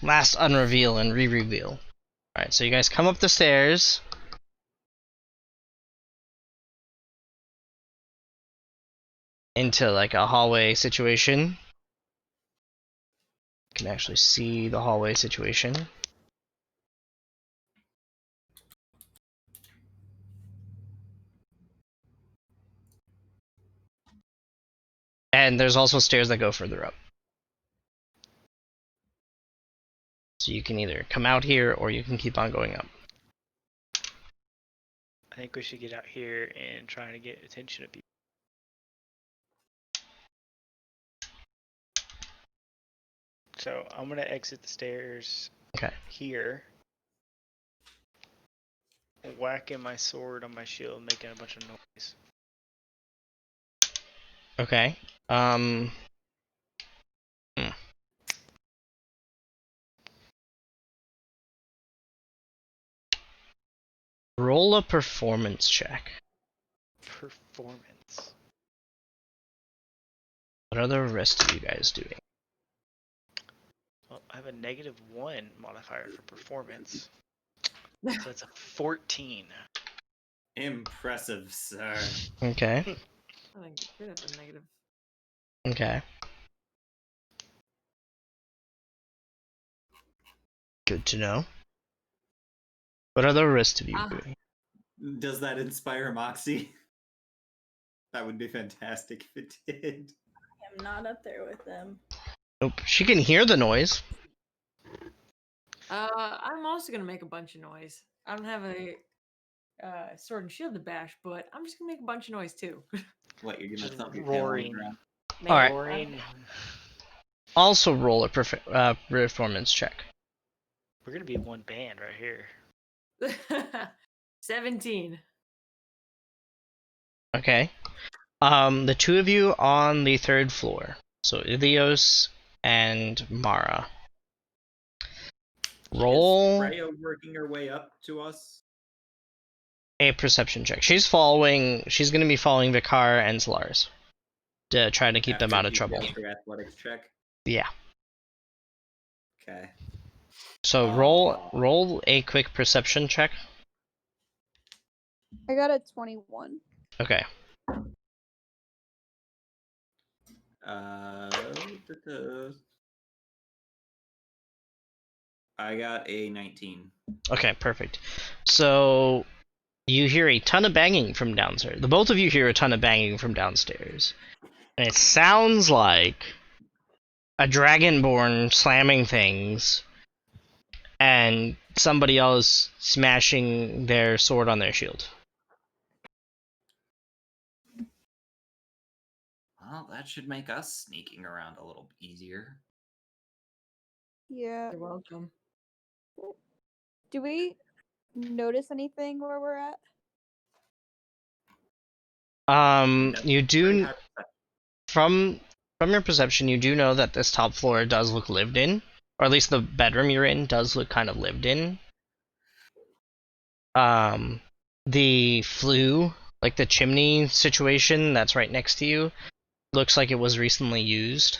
Last unreveal and re-reveal. Alright, so you guys come up the stairs. Into like a hallway situation. You can actually see the hallway situation. And there's also stairs that go further up. So you can either come out here or you can keep on going up. I think we should get out here and try to get attention of people. So I'm gonna exit the stairs Okay. here. Whacking my sword on my shield, making a bunch of noise. Okay. Roll a performance check. Performance. What are the rest of you guys doing? Well, I have a -1 modifier for performance. So that's a 14. Impressive, sir. Okay. I think you're good at the negative. Okay. Good to know. What are the rest of you doing? Does that inspire Moxie? That would be fantastic if it did. I'm not up there with them. Nope. She can hear the noise. I'm also gonna make a bunch of noise. I don't have a sword and shield to bash, but I'm just gonna make a bunch of noise too. What, you're gonna Just thump your tail on the roaring. ground? Alright. Roaring. Also roll a performance check. We're gonna be one band right here. 17. Okay. The two of you on the third floor. So Ilios and Mara. Roll Is Freya working her way up to us? a perception check. She's gonna be following Vicar and Solaris. To try to keep them After out of she trouble. fails her athletics check? Yeah. Okay. So roll a quick perception check. I got a 21. Okay. I got a 19. Okay, perfect. So you hear a ton of banging from downstairs. The both of you hear a ton of banging from downstairs. And it sounds like a dragonborn slamming things and somebody else smashing their sword on their shield. Well, that should make us sneaking around a little easier. Yeah. You're welcome. Do we notice anything where we're at? You do Very high from your perception, you do know that this top floor does look lived in, or at least the bedroom you're in does look kind of lived in. The flue, like the chimney situation that's right next to you, looks like it was recently used.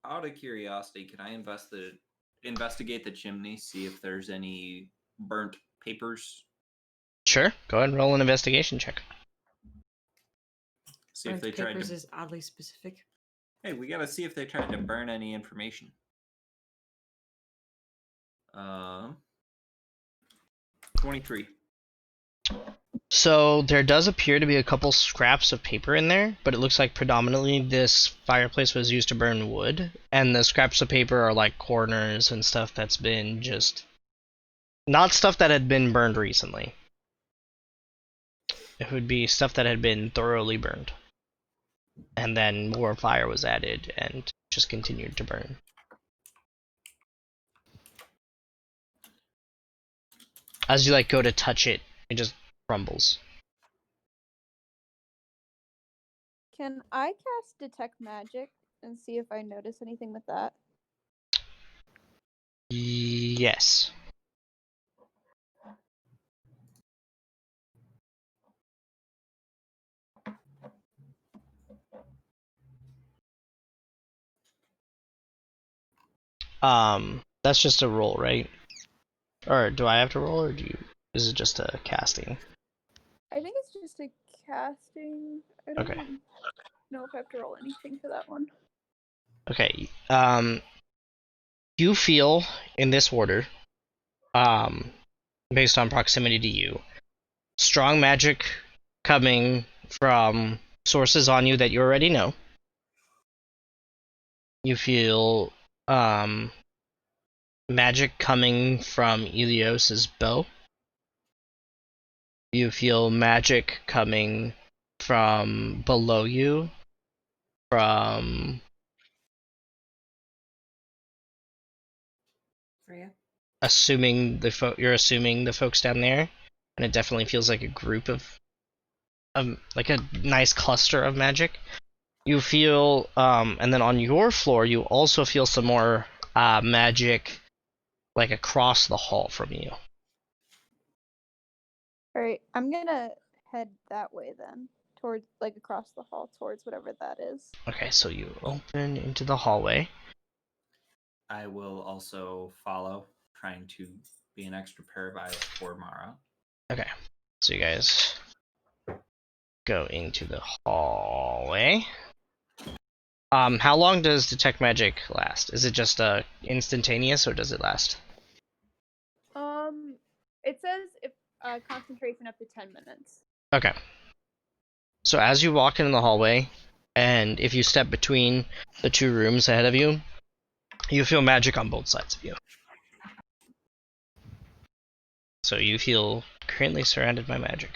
Out of curiosity, can I investigate the chimney, see if there's any burnt papers? Sure, go ahead and roll an investigation check. See if Burnt they tried papers to. is oddly specific. Hey, we gotta see if they tried to burn any information. 23. So there does appear to be a couple scraps of paper in there, but it looks like predominantly this fireplace was used to burn wood, and the scraps of paper are like corners and stuff that's been just not stuff that had been burned recently. It would be stuff that had been thoroughly burned, and then more fire was added and just continued to burn. As you like go to touch it, it just crumbles. Can I cast Detect Magic and see if I notice anything with that? Yes. That's just a roll, right? Or do I have to roll, or is it just a casting? I think it's just a casting. I don't Okay. know if I have to roll anything for that one. Okay. You feel in this order, based on proximity to you, strong magic coming from sources on you that you already know. You feel magic coming from Elios's bow. You feel magic coming from below you, from Freya. you're assuming the folks down there, and it definitely feels like a group of like a nice cluster of magic. You feel and then on your floor you also feel some more magic like across the hall from you. Alright, I'm gonna head that way then. Towards, like, across the hall, towards whatever that is. Okay, so you open into the hallway. I will also follow, trying to be an extra pair of eyes for Mara. Okay, so you guys go into the hallway. How long does Detect Magic last? Is it just instantaneous, or does it last? It says if concentration up to 10 minutes. Okay. So as you walk into the hallway, and if you step between the two rooms ahead of you, you feel magic on both sides of you. So you feel currently surrounded by magic.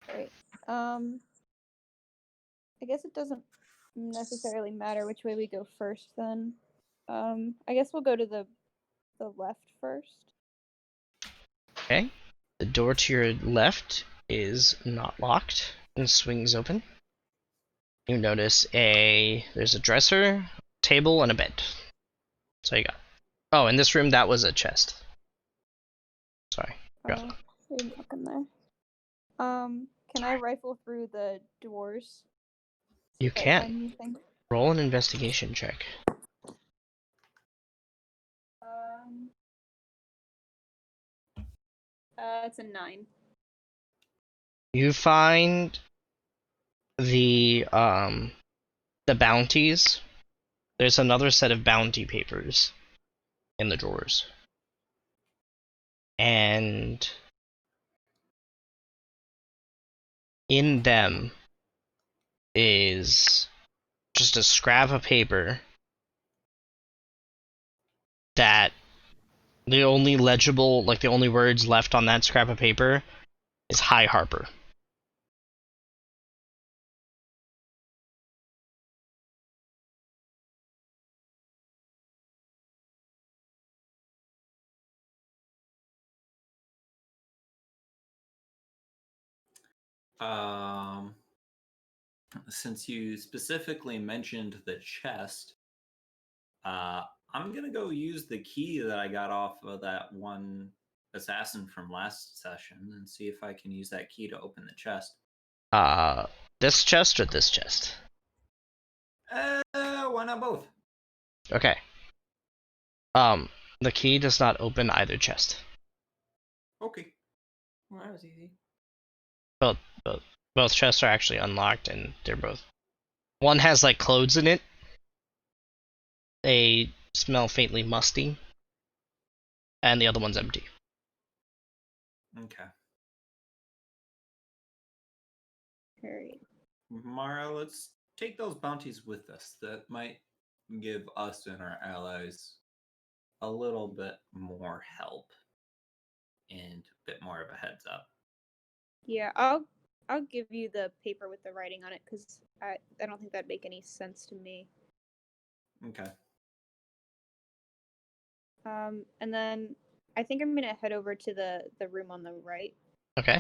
Right. I guess it doesn't necessarily matter which way we go first then. I guess we'll go to the left first. Okay. The door to your left is not locked and swings open. You notice there's a dresser, table, and a bed. So you got. Oh, in this room that was a chest. Sorry. I didn't look in there. Can I rifle through the doors? You if I can. find anything? Roll an investigation check. It's a 9. You find the bounties. There's another set of bounty papers in the drawers. And in them is just a scrap of paper that the only legible, like the only words left on that scrap of paper is Hi Harper. Since you specifically mentioned the chest, I'm gonna go use the key that I got off of that one assassin from last session and see if I can use that key to open the chest. This chest or this chest? Why not both? Okay. The key does not open either chest. Okay. Well, that was easy. Both chests are actually unlocked, and they're both. One has like clothes in it. They smell faintly musty, and the other one's empty. Okay. Alright. Mara, let's take those bounties with us. That might give us and our allies a little bit more help and a bit more of a heads up. Yeah, I'll give you the paper with the writing on it because I don't think that'd make any sense to me. Okay. And then I think I'm gonna head over to the room on the right. Okay.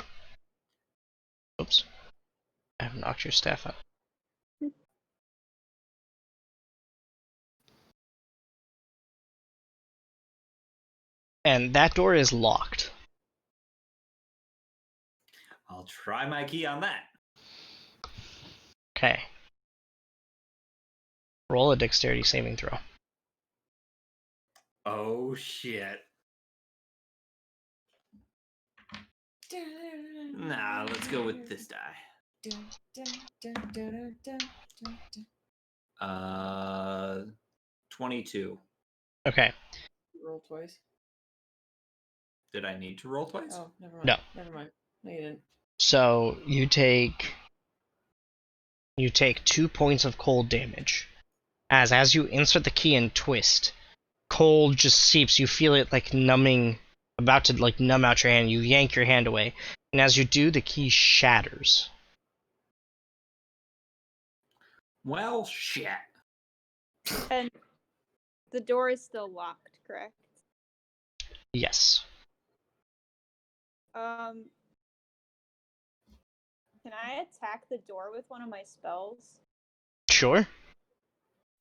Oops. I have knocked your staff out. And that door is locked. I'll try my key on that. Okay. Roll a dexterity saving throw. Oh shit. Nah, let's go with this die. 22. Okay. Roll twice. Did I need to roll twice? Oh, never mind. No. Never mind. No, you didn't. So you take 2 points of cold damage. As you insert the key and twist, cold just seeps. You feel it like numbing, about to like numb out your hand. You yank your hand away, and as you do, the key shatters. Well, shit. And the door is still locked, correct? Yes. Can I attack the door with one of my spells? Sure.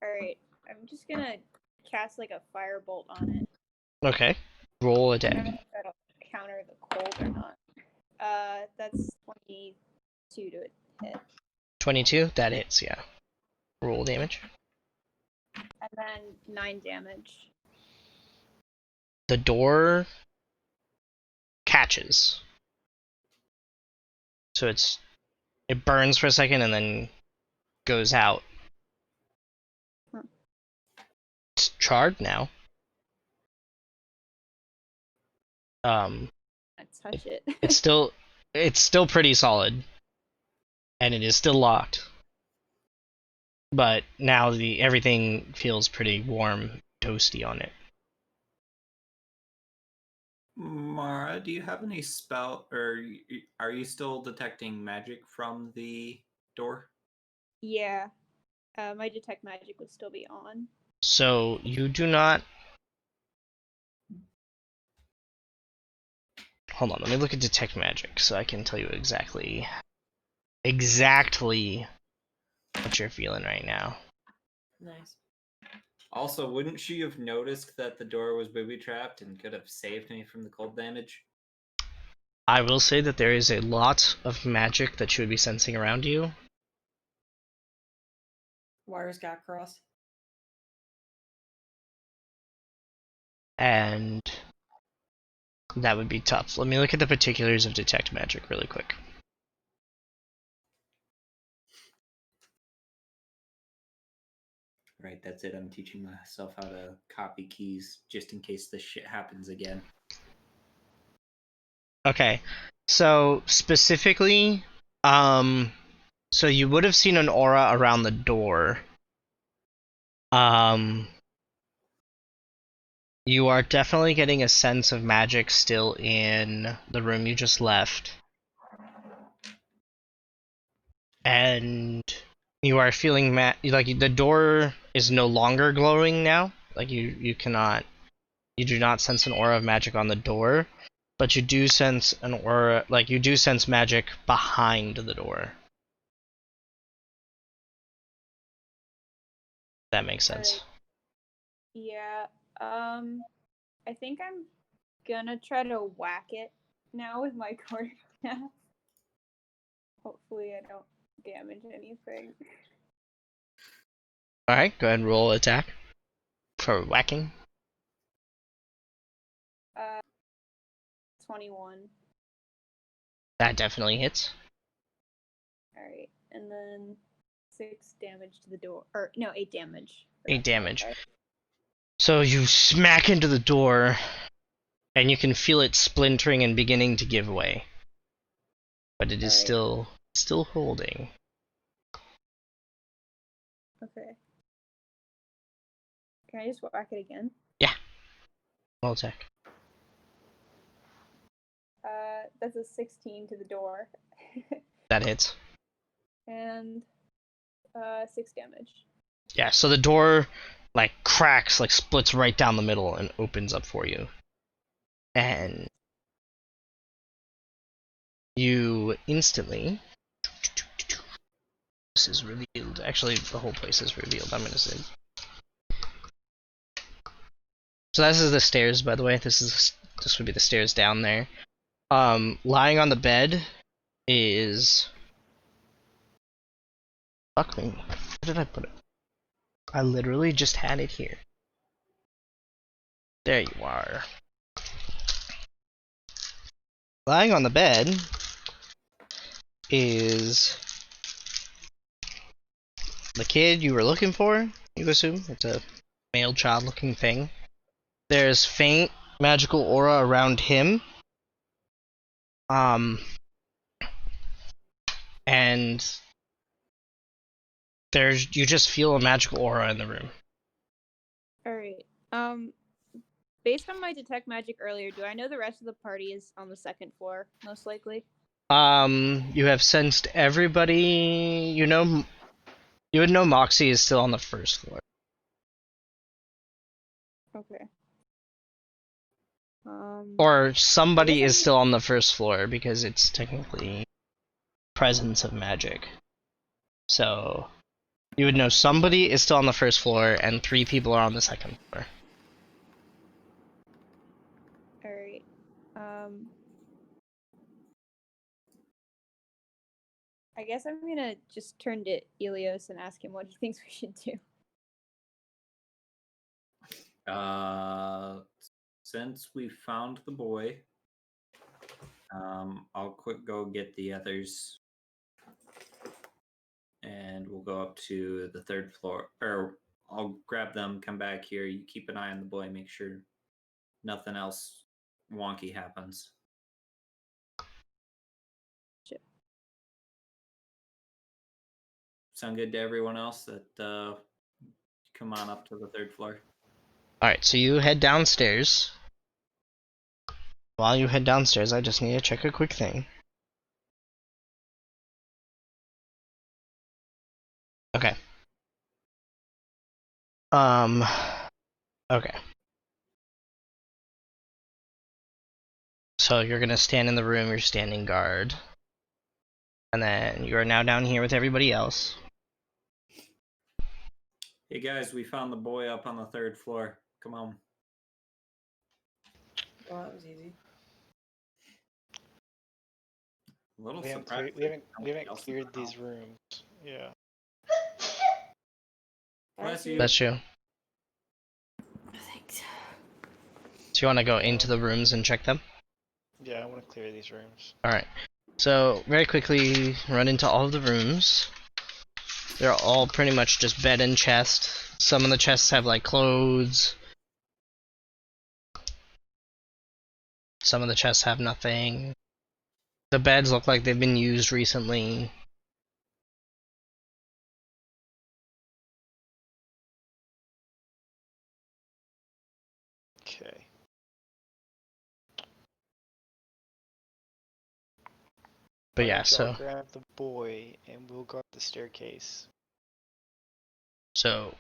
Alright, I'm just gonna cast like a firebolt on it. Okay. Roll I don't attack. know if that'll counter the cold or not. That's 22 to hit. 22. That hits. Yeah. Roll damage. And then 9 damage. The door catches. So it burns for a second and then goes out. Huh. It's charred now. I touch it. It's still pretty solid. And it is still locked. But now everything feels pretty warm, toasty on it. Mara, do you have any spell, or are you still detecting magic from the door? Yeah. My detect magic would still be on. So you do not. Hold on, let me look at detect magic so I can tell you exactly what you're feeling right now. Nice. Also, wouldn't she have noticed that the door was booby trapped and could have saved me from the cold damage? I will say that there is a lot of magic that you would be sensing around you. Wires got crossed. And that would be tough. Let me look at the particulars of Detect Magic really quick. Right, that's it. I'm teaching myself how to copy keys just in case this shit happens again. Okay, so specifically, so you would have seen an aura around the door. You are definitely getting a sense of magic still in the room you just left. And you are feeling like the door is no longer glowing now. Like you do not sense an aura of magic on the door, but you do sense an aura, like you do sense magic behind the door. That makes sense. Yeah. I think I'm gonna try to whack it now with my quarterstaff. Hopefully, I don't damage anything. Alright, go ahead and roll attack for whacking. 21. That definitely hits. Alright, and then 6 damage to the door. Or, no, 8 damage. 8 damage. So you smack into the door, and you can feel it splintering and beginning to give way. But it is still holding. Okay. Can I just whack it again? Yeah. Roll attack. That's a 16 to the door. That hits. And 6 damage. Yeah, so the door like cracks, like splits right down the middle and opens up for you. And you instantly, this is revealed. Actually, the whole place is revealed. I'm gonna say. So this is the stairs, by the way. This would be the stairs down there. Lying on the bed is. Fuck me. Where did I put it? I literally just had it here. There you are. Lying on the bed is the kid you were looking for, you assume? It's a male child looking thing. There's faint magical aura around him. And you just feel a magical aura in the room. Alright. Based on my detect magic earlier, do I know the rest of the party is on the 2nd floor, most likely? You have sensed everybody, you would know Moxie is still on the 1st floor. Okay. Or somebody is still on the 1st floor because it's technically presence of magic. So you would know somebody is still on the 1st floor and 3 people are on the 2nd floor. Alright. I guess I'm gonna just turn to Elios and ask him what he thinks we should do. Since we found the boy, I'll go get the others, and we'll go up to the 3rd floor. Or I'll grab them, come back here. You keep an eye on the boy, make sure nothing else wonky happens. Sure. Sound good to everyone else? That come on up to the 3rd floor. Alright, so you head downstairs. While you head downstairs, I just need to check a quick thing. Okay. Okay. So you're gonna stand in the room, you're standing guard. And then you are now down here with everybody else. Hey guys, we found the boy up on the 3rd floor. Come on. Well, that was easy. A little We haven't, surprised. we haven't Nobody else cleared is these around. rooms. Yeah. Bless you. That's you. Thanks. So you want to go into the rooms and check them? Yeah, I want to clear these rooms. Alright. So, very quickly, run into all of the rooms. They're all pretty much just bed and chest. Some of the chests have, like, clothes. Some of the chests have nothing. The beds look like they've been used recently. Okay. But Why yeah, don't y'all so grab the boy and we'll guard the staircase. so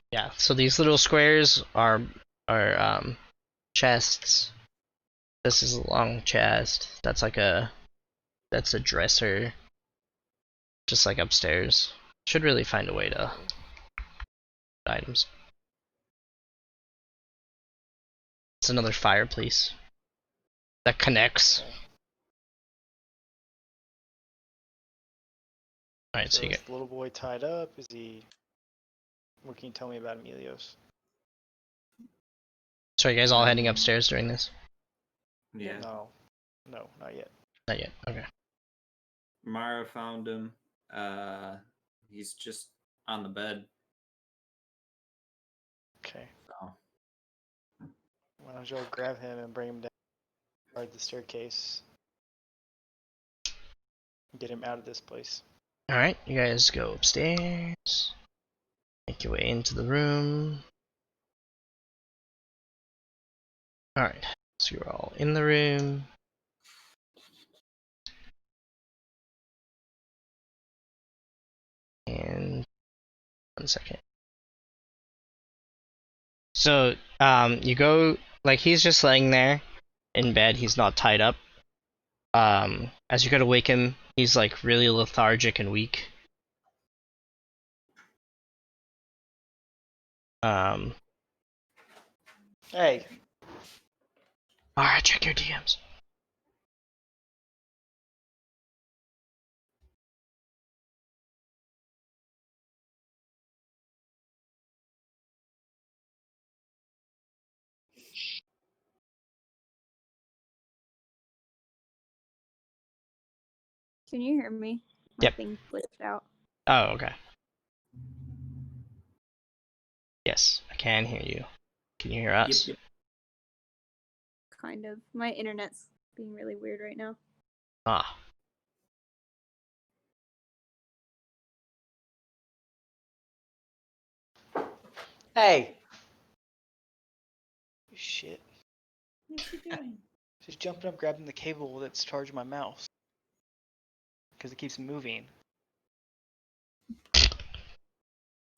these little squares are chests. This is a long chest. That's a dresser. Just like upstairs. Should really find a way to items. It's another fireplace that connects. Okay. Alright, so you is get the little boy tied up? Is he... What can you tell me about Emilios? so are you guys all heading upstairs during this? Yeah. No. No, not yet. Not yet. Okay. Mara found him. He's just on the bed. Okay. So Why don't y'all grab him and bring him down, guard the staircase, get him out of this place. Alright, you guys go upstairs. Make your way into the room. Alright, so you're all in the room. And 1 second. So, you go, like, he's just laying there in bed, he's not tied up. As you go to wake him, he's like really lethargic and weak. Hey, Alright, check your DMs. Can you hear me? My Yep. thing glitched out. Oh, okay. Yes, I can hear you. Can you hear us? Yep. Kind of. My internet's being really weird right now. Ah. hey! Shit. What's she doing? She's jumping up, grabbing the cable that's charging my mouse. Because it keeps moving.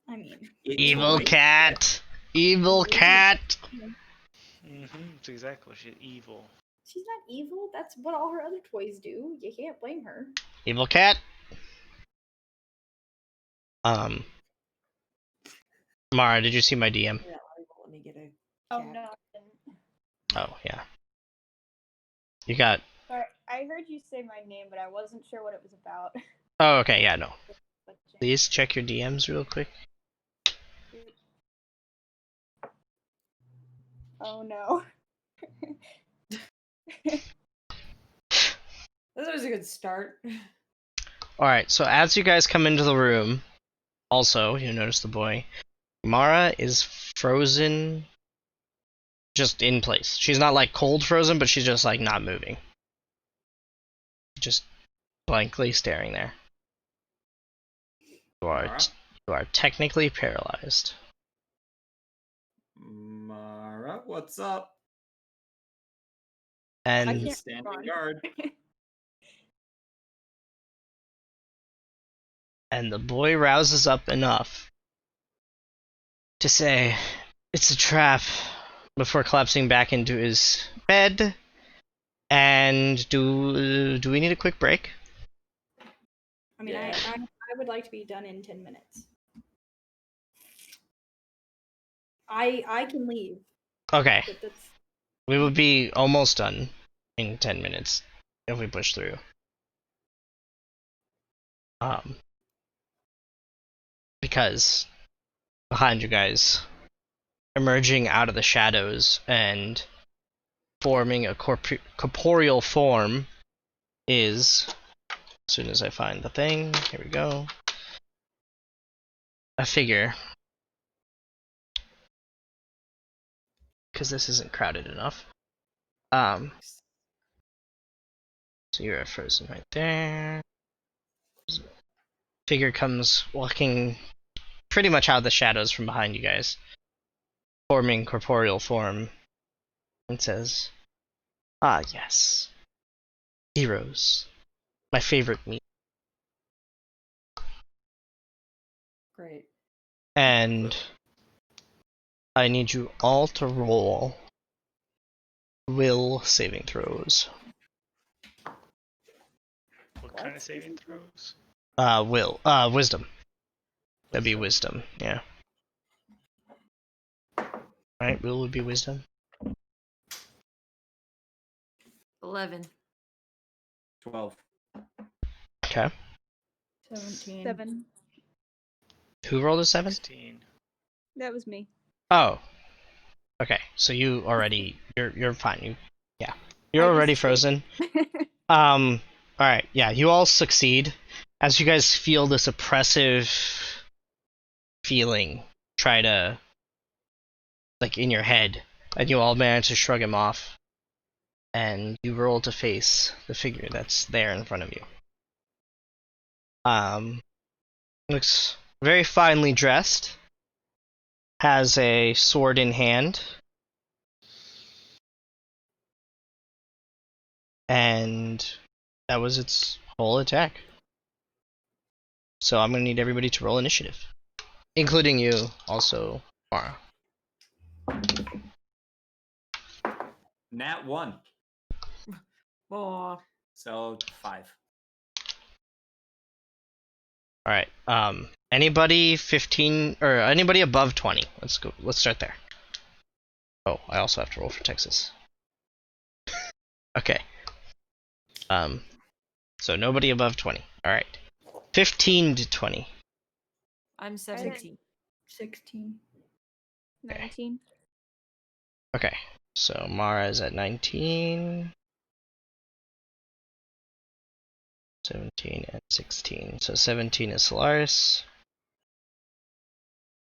I mean, Evil cat! Evil cat! That's exactly what she's evil. she's not evil. That's what all her other toys do. You can't blame her. Evil cat? Mara, did you see my DM? Yeah, let me get a. Oh cat. no. I didn't. Oh, yeah. You got... Sorry, I heard you say my name, but I wasn't sure what it was about. Oh, okay, yeah, no. Please check your DMs real quick. Oh no. This was a good start. Alright, so as you guys come into the room, also, you notice the boy, Mara is frozen just in place. She's not like cold frozen, but she's just like not moving. Just blankly staring there. Mara? You are technically paralyzed. Mara, what's up? And can't Standing respond. guard. and the boy rouses up enough to say, "It's a trap," before collapsing back into his bed. And do we need a quick break? I mean, Yeah. I would like to be done in 10 minutes. I can leave, Okay, but that's we will be almost done in 10 minutes if we push through. Because behind you guys, emerging out of the shadows and forming a corporeal form is, as soon as I find the thing, here we go, a figure. Because this isn't crowded enough. So you're frozen right there. Figure comes walking pretty much out of the shadows from behind you guys, forming corporeal form, and says, "Ah, yes. Heroes. My favorite meat." Great. And I need you all to roll will saving throws. What kind of saving throws? Wisdom. That'd be wisdom, yeah. Alright, will would be wisdom. 11. 12. Okay. 17. 7. Who rolled a 7? 16. That was me. Oh. Okay, so you already you're fine. You're I already just- frozen. Alright, yeah, you all succeed. As you guys feel this oppressive feeling try to, like, in your head, and you all manage to shrug him off, and you roll to face the figure that's there in front of you. Looks very finely dressed, has a sword in hand, and that was its whole attack. So I'm gonna need everybody to roll initiative, including you, also, Mara. Nat 1. Oh, So 5. All right. Anybody 15 or anybody above 20? Let's go. Let's start there. Oh, I also have to roll for Texas. Okay. So nobody above 20. All right. 15 to 20. I'm 17. 16. 19. Okay. So Mara is at 19. 17 and 16. So 17 is Solaris.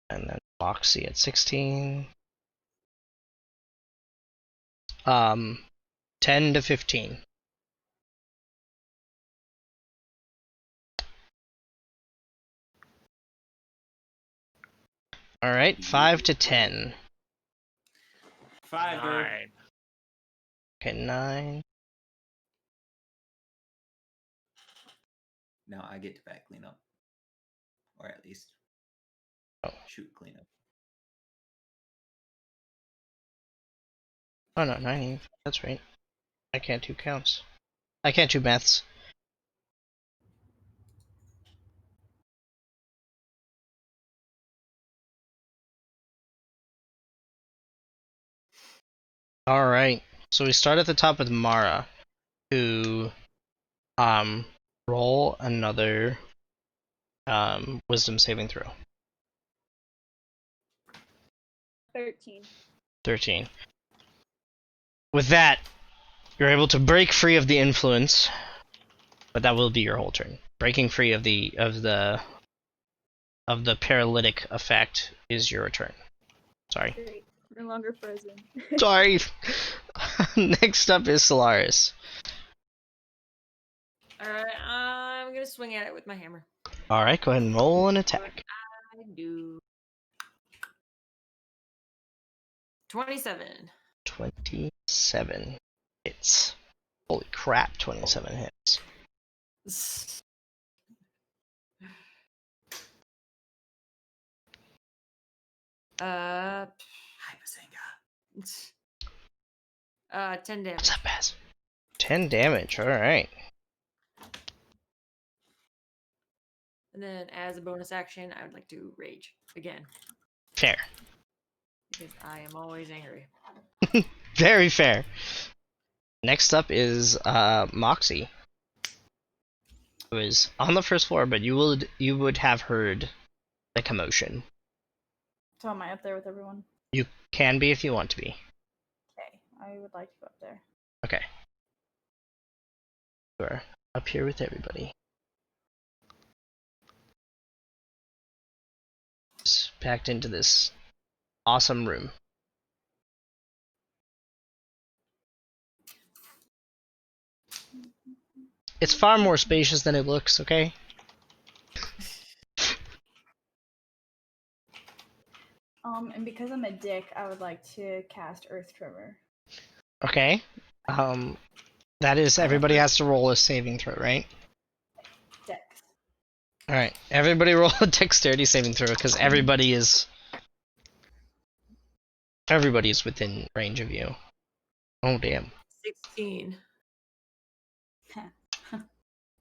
And then Moxie at 16. 10 to 15. Alright, 5 to 10. 5. 9. Okay, 9. No, I get to back clean up. Or at least shoot clean up. Oh no, 9. That's right. I can't do counts. I can't do maths. Alright, so we start at the top with Mara, who, roll another, wisdom saving throw. 13. 13. With that, you're able to break free of the influence, but that will be your whole turn. Breaking free of the paralytic effect is your turn. Sorry. Great. No longer frozen. Sorry. Next up is Solaris. Alright, I'm gonna swing at it with my hammer. Alright, go ahead and roll an attack. I do. 27. 27 hits. Holy crap, 27 hits. Hypersenga. 10 damage. What's up, Baz? 10 damage, alright. And then as a bonus action, I would like to rage again. Fair. Because I am always angry. Very fair. Next up is Moxie, who is on the first floor, but you would have heard the commotion. So am I up there with everyone? You can be if you want to be. Okay. I would like to go up there. Okay. We're up here with everybody. Just packed into this awesome room. It's far more spacious than it looks, okay? And because I'm a dick, I would like to cast Earth Tremor. Okay. That is, everybody has to roll a saving throw, right? Dex. Alright, everybody roll a dexterity saving throw, because everybody is within range of you. Oh, damn. 16.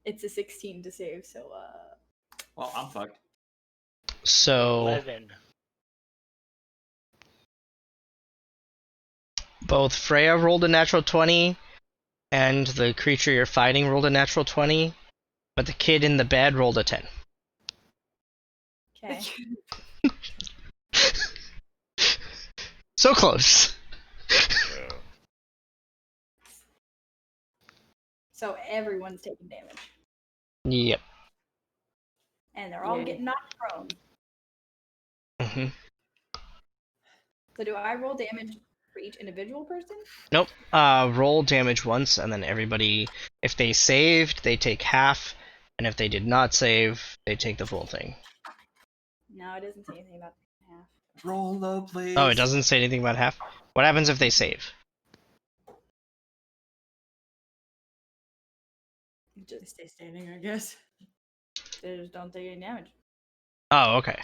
It's a 16 to save, so Well, I'm fucked. So, 11. both Freya rolled a natural 20, and the creature you're fighting rolled a natural 20, but the kid in the bed rolled a 10. okay. So close. So everyone's taking damage. Yep. And they're all Yay. getting knocked prone. hmm So do I roll damage for each individual person? Nope. Roll damage once, and then everybody, if they saved, they take half, and if they did not save, they take the full thing. No, it doesn't say anything about half. Roll low, please. Oh, it doesn't say anything about half? What happens if they save? Just stay standing, I guess. They just don't take any damage. Oh, okay.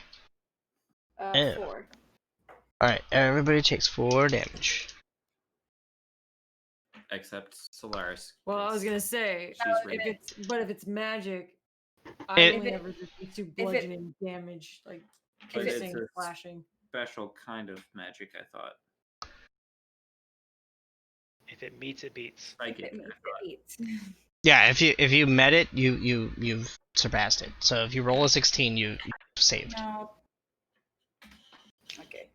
Ew. 4. Alright, everybody takes 4 damage. Except Solaris. Well, I was 'cause gonna say, she's if ready. if it's magic, I It- only ever just do bludgeoning damage, like But piercing, it's a slashing. special kind of magic, I thought. If it meets, it beats. Psychic, It I makes it thought. beats. Yeah, if you met it, you've surpassed it. So if you roll a 16, you've saved. No. Okay.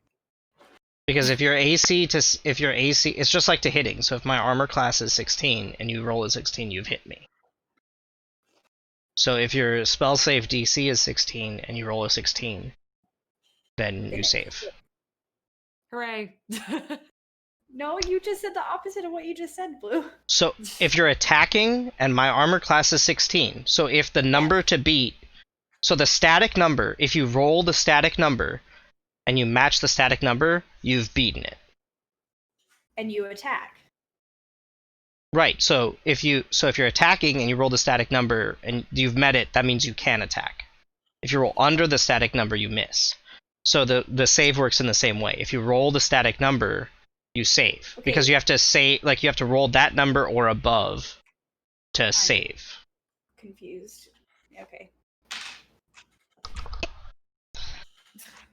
Because if your AC, it's just like to hitting. So if my armor class is 16 and you roll a 16, you've hit me. So if your spell save DC is 16 and you roll a 16, then you save. Hooray! No, you just said the opposite of what you just said, Blue. So if you're attacking and my armor class is 16, so if the number to beat, so the static number, if you roll the static number and you match the static number, you've beaten it. And you attack. Right. So if you're attacking and you roll the static number and you've met it, that means you can attack. If you roll under the static number, you miss. So the save works in the same way. If you roll the static number, you save. Okay. Because you have to say, like, you have to roll that number or above to save. Confused. Okay.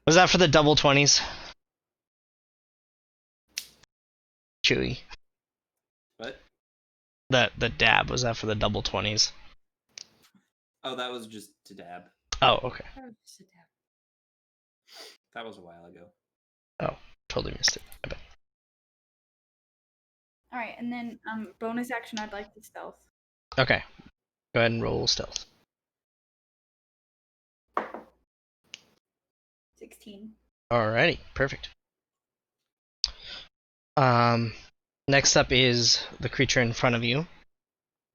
Was that for the double 20s? Chewy. What? The dab, was that for the double 20s? Oh, that was just to dab. Oh, okay. That was a while ago. Oh, totally missed it. I bet. All right, and then bonus action. I'd like to stealth. Okay. Go ahead and roll stealth. 16. Alrighty, perfect. Next up is the creature in front of you,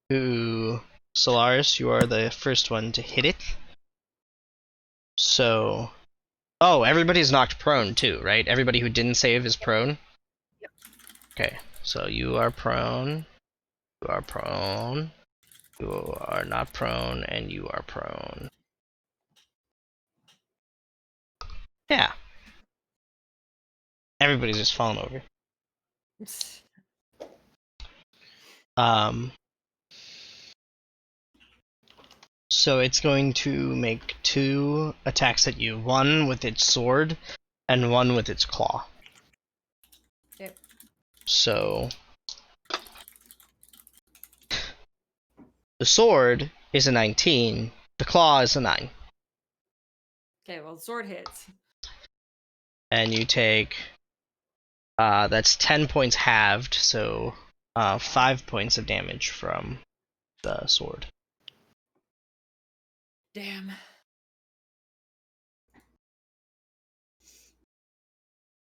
who, Solaris, you are the first one to hit it. So, oh, everybody's knocked prone too, right? Everybody who didn't save is prone? Yep. Okay, so you are prone, you are prone, you are not prone, and you are prone. Yeah. Everybody's just falling over. So it's going to make 2 attacks at you. One with its sword, and one with its claw. Yep. So the sword is a 19, the claw is a 9. Okay, well, the sword hits. And you take That's 10 points halved, so 5 points of damage from the sword. Damn.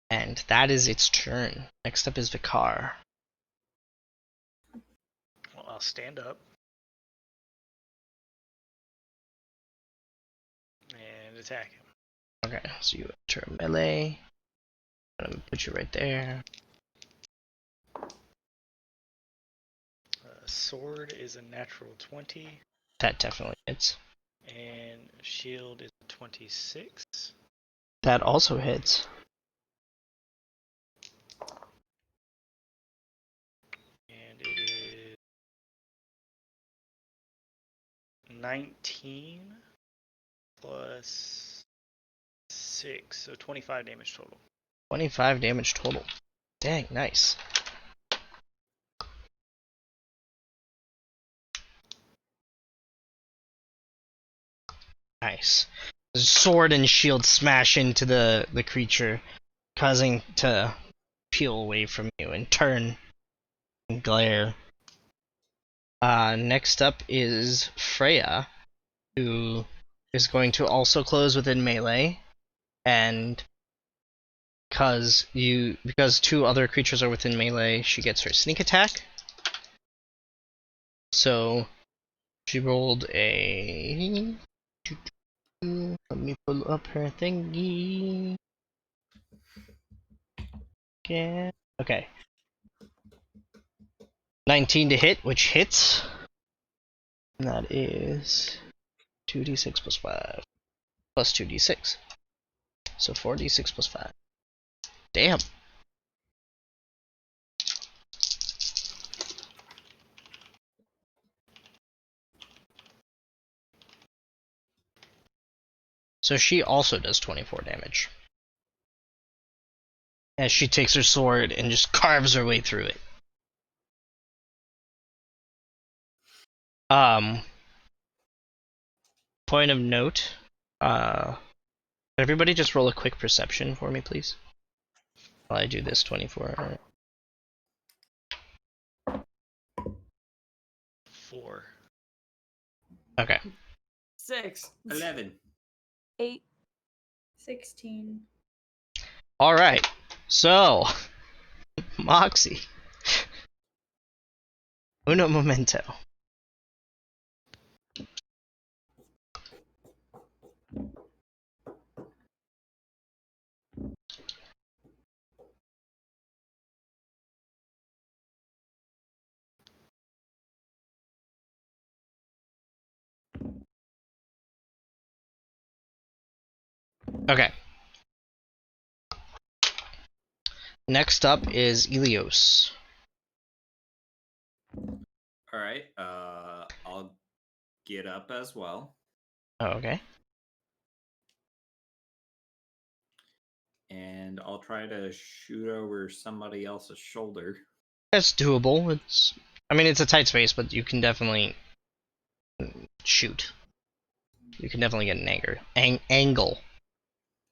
And that is its turn. Next up is Vicar. Well, I'll stand up. And attack him. Okay, so you enter melee. I'm gonna put you right there. Sword is a natural 20, That definitely hits. and shield is a 26. That also hits. And it is 19 plus 6, so 25 damage total. 25 damage total. Dang, nice. Nice. The sword and shield smash into the creature, causing to peel away from you and turn and glare. Next up is Freya, who is going to also close within melee, and because 2 other creatures are within melee, she gets her sneak attack. So she rolled a. Let me pull up her thingy. Yeah. Okay. 19 to hit, which hits. And that is 2d6 plus 5. Plus 2d6. So 4d6 plus 5. Damn. So she also does 24 damage. As she takes her sword and just carves her way through it. Point of note, everybody just roll a quick perception for me, please. While I do this 24. 4. Okay. 6. 11. 8. 16. Alright. So, Moxie. Uno momento. Okay. Next up is Ilios. Alright, I'll get up as well. Oh, okay. And I'll try to shoot over somebody else's shoulder. That's doable. It's a tight space, but you can definitely shoot. You can definitely get an angle.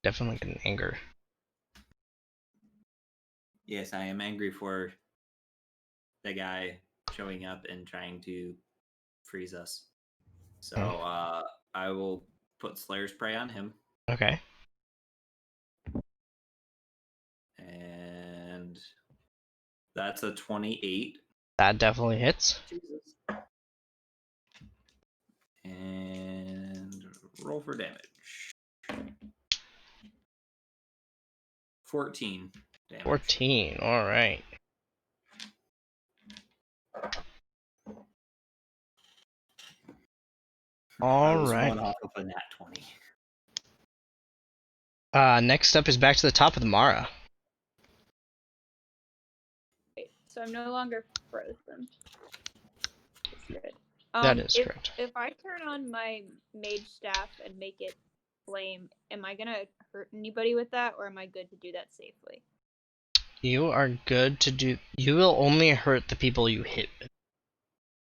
Definitely get an anger. Yes, I am angry for the guy showing up and trying to freeze us. So I will put Slayer's Prey on him. Okay. And that's a 28. That definitely hits. Jesus. And roll for damage. 14 damage. 14, alright. I was Alright. one off of a nat 20. Next up is back to the top of the Mara. Wait, so I'm no longer frozen. That's good. That is if, correct. If I turn on my mage staff and make it flame, am I gonna hurt anybody with that, or am I good to do that safely? You are good to do. You will only hurt the people you hit with,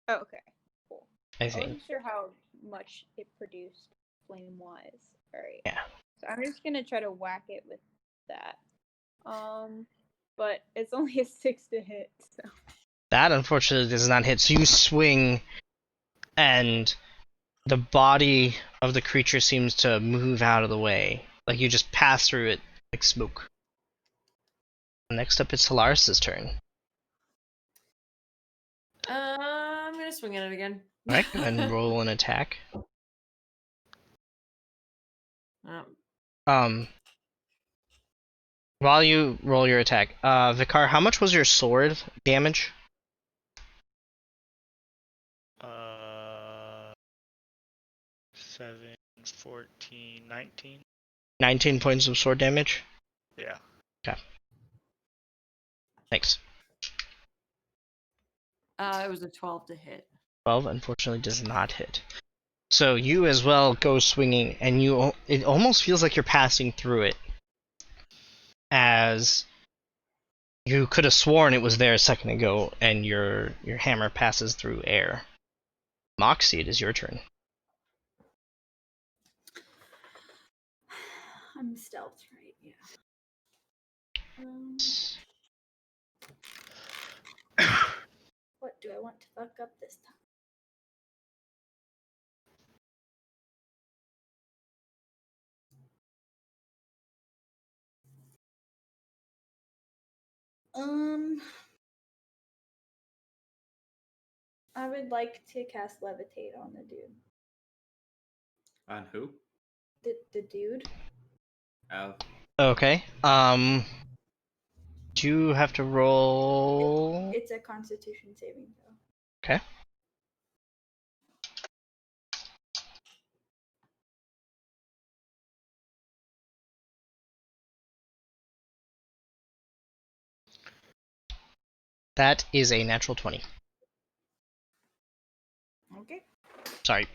Oh, okay, cool. I I think. wasn't sure how much it produced flame-wise. Alright. Yeah. So I'm just gonna try to whack it with that. but it's only a 6 to hit. So. That unfortunately does not hit. So you swing, and the body of the creature seems to move out of the way. Like you just pass through it like smoke. Next up, it's Solaris' turn. I'm gonna swing at it again. Alright, and roll an attack. Um, While you roll your attack, Vicar, how much was your sword damage? 7, 14, 19. 19 points of sword damage? Yeah. Thanks. it was a 12 to hit. 12 unfortunately does not hit. So you as well go swinging, and it almost feels like you're passing through it, as you could have sworn it was there a second ago, and your hammer passes through air. Moxie, it is your turn. I'm stealth, right? Yeah. What do I want to fuck up this time? I would like to cast Levitate on the dude. On who? The dude. Oh, Okay. Do you have to roll? It's a Constitution saving throw. Okay. That is a natural 20. Okay. Sorry.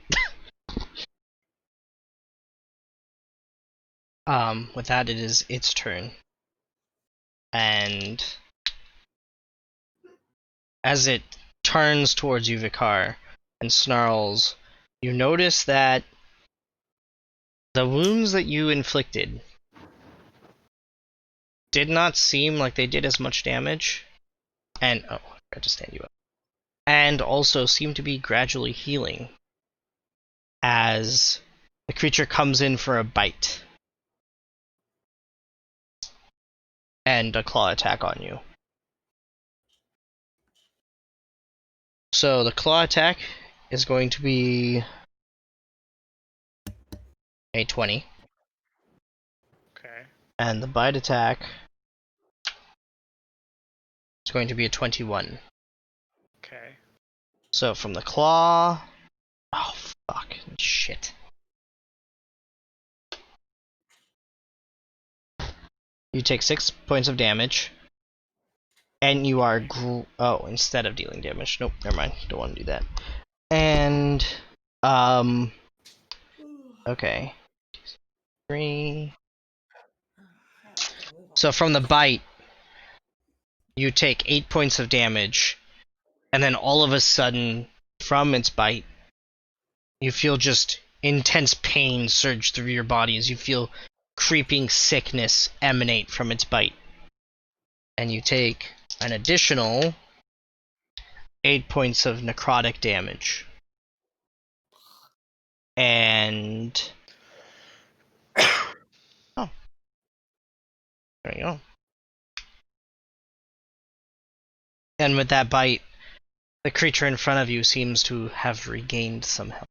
With that, it is its turn. And as it turns towards you, Vicar, and snarls, you notice that the wounds that you inflicted did not seem like they did as much damage. And, oh, I forgot to stand you up. And also seem to be gradually healing as the creature comes in for a bite and a claw attack on you. So the claw attack is going to be a 20. Okay. And the bite attack is going to be a 21. Okay. So from the claw... Oh, fuck. Shit. You take 6 points of damage. And you are... Oh, instead of dealing damage. Nope, never mind. Don't want to do that. And... Okay. 3... So from the bite, you take 8 points of damage, and then all of a sudden, from its bite, you feel just intense pain surge through your body as you feel creeping sickness emanate from its bite. And you take an additional 8 points of necrotic damage. And... Oh. There you go. And with that bite, the creature in front of you seems to have regained some health.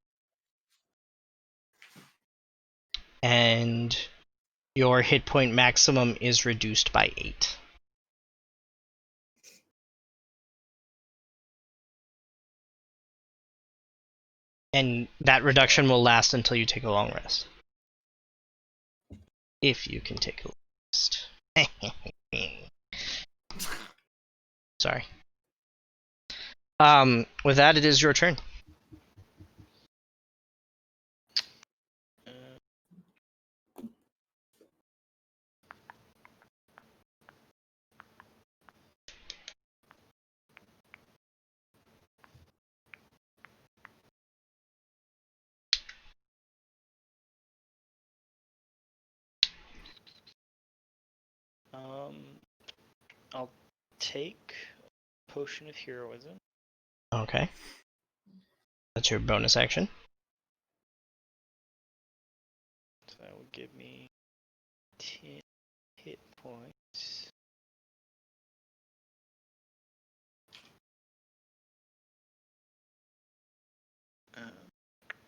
And your hit point maximum is reduced by 8. And that reduction will last until you take a long rest. If you can take a rest. Sorry. With that, it is your turn. I'll take Potion of Heroism. Okay. That's your bonus action. So that would give me 10 hit points.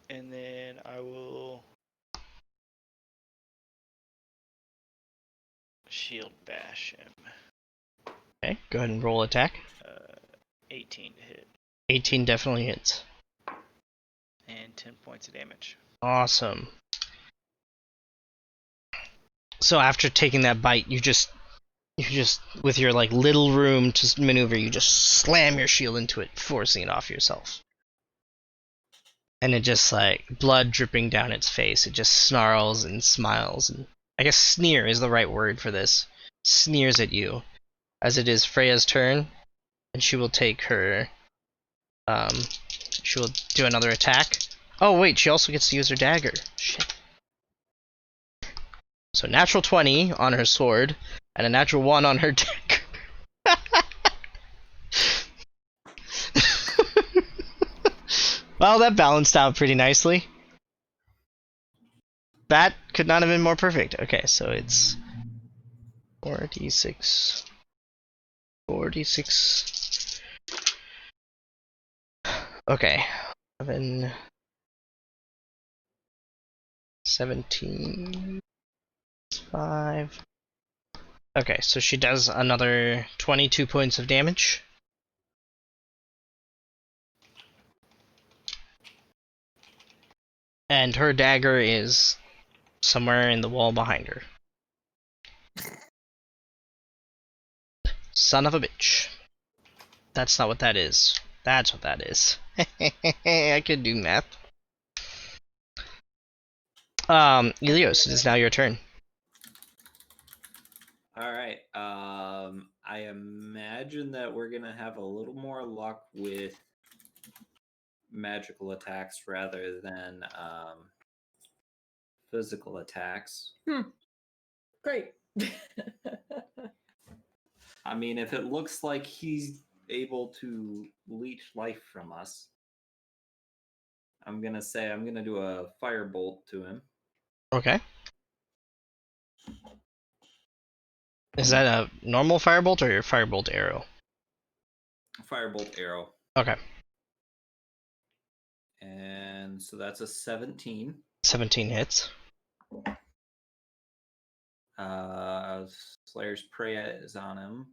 And then I will shield bash him. Okay, go ahead and roll attack. 18 to hit. 18 definitely hits. And 10 points of damage. Awesome. So after taking that bite, you just with your like little room to maneuver, you just slam your shield into it, forcing it off yourself. And it just like blood dripping down its face. It just snarls and smiles, and I guess sneer is the right word for this. Sneers at you, as it is Freya's turn, and she will take her. She will do another attack. Oh wait, she also gets to use her dagger. Shit. So natural 20 on her sword, and a natural 1 on her dagger. Well, that balanced out pretty nicely. That could not have been more perfect. Okay, so it's 4d6. 4d6. Okay. 11. 17. 5. Okay, so she does another 22 points of damage. And her dagger is somewhere in the wall behind her. Son of a bitch. That's not what that is. That's what that is. I could do math. Ilios, it is now your turn. All right. I imagine that we're gonna have a little more luck with magical attacks rather than physical attacks. Great. I mean, if it looks like he's able to leech life from us, I'm gonna do a firebolt to him. Okay. Is that a normal firebolt or your firebolt arrow? Firebolt arrow. Okay. And so that's a 17. 17 hits. Slayer's Prey is on him.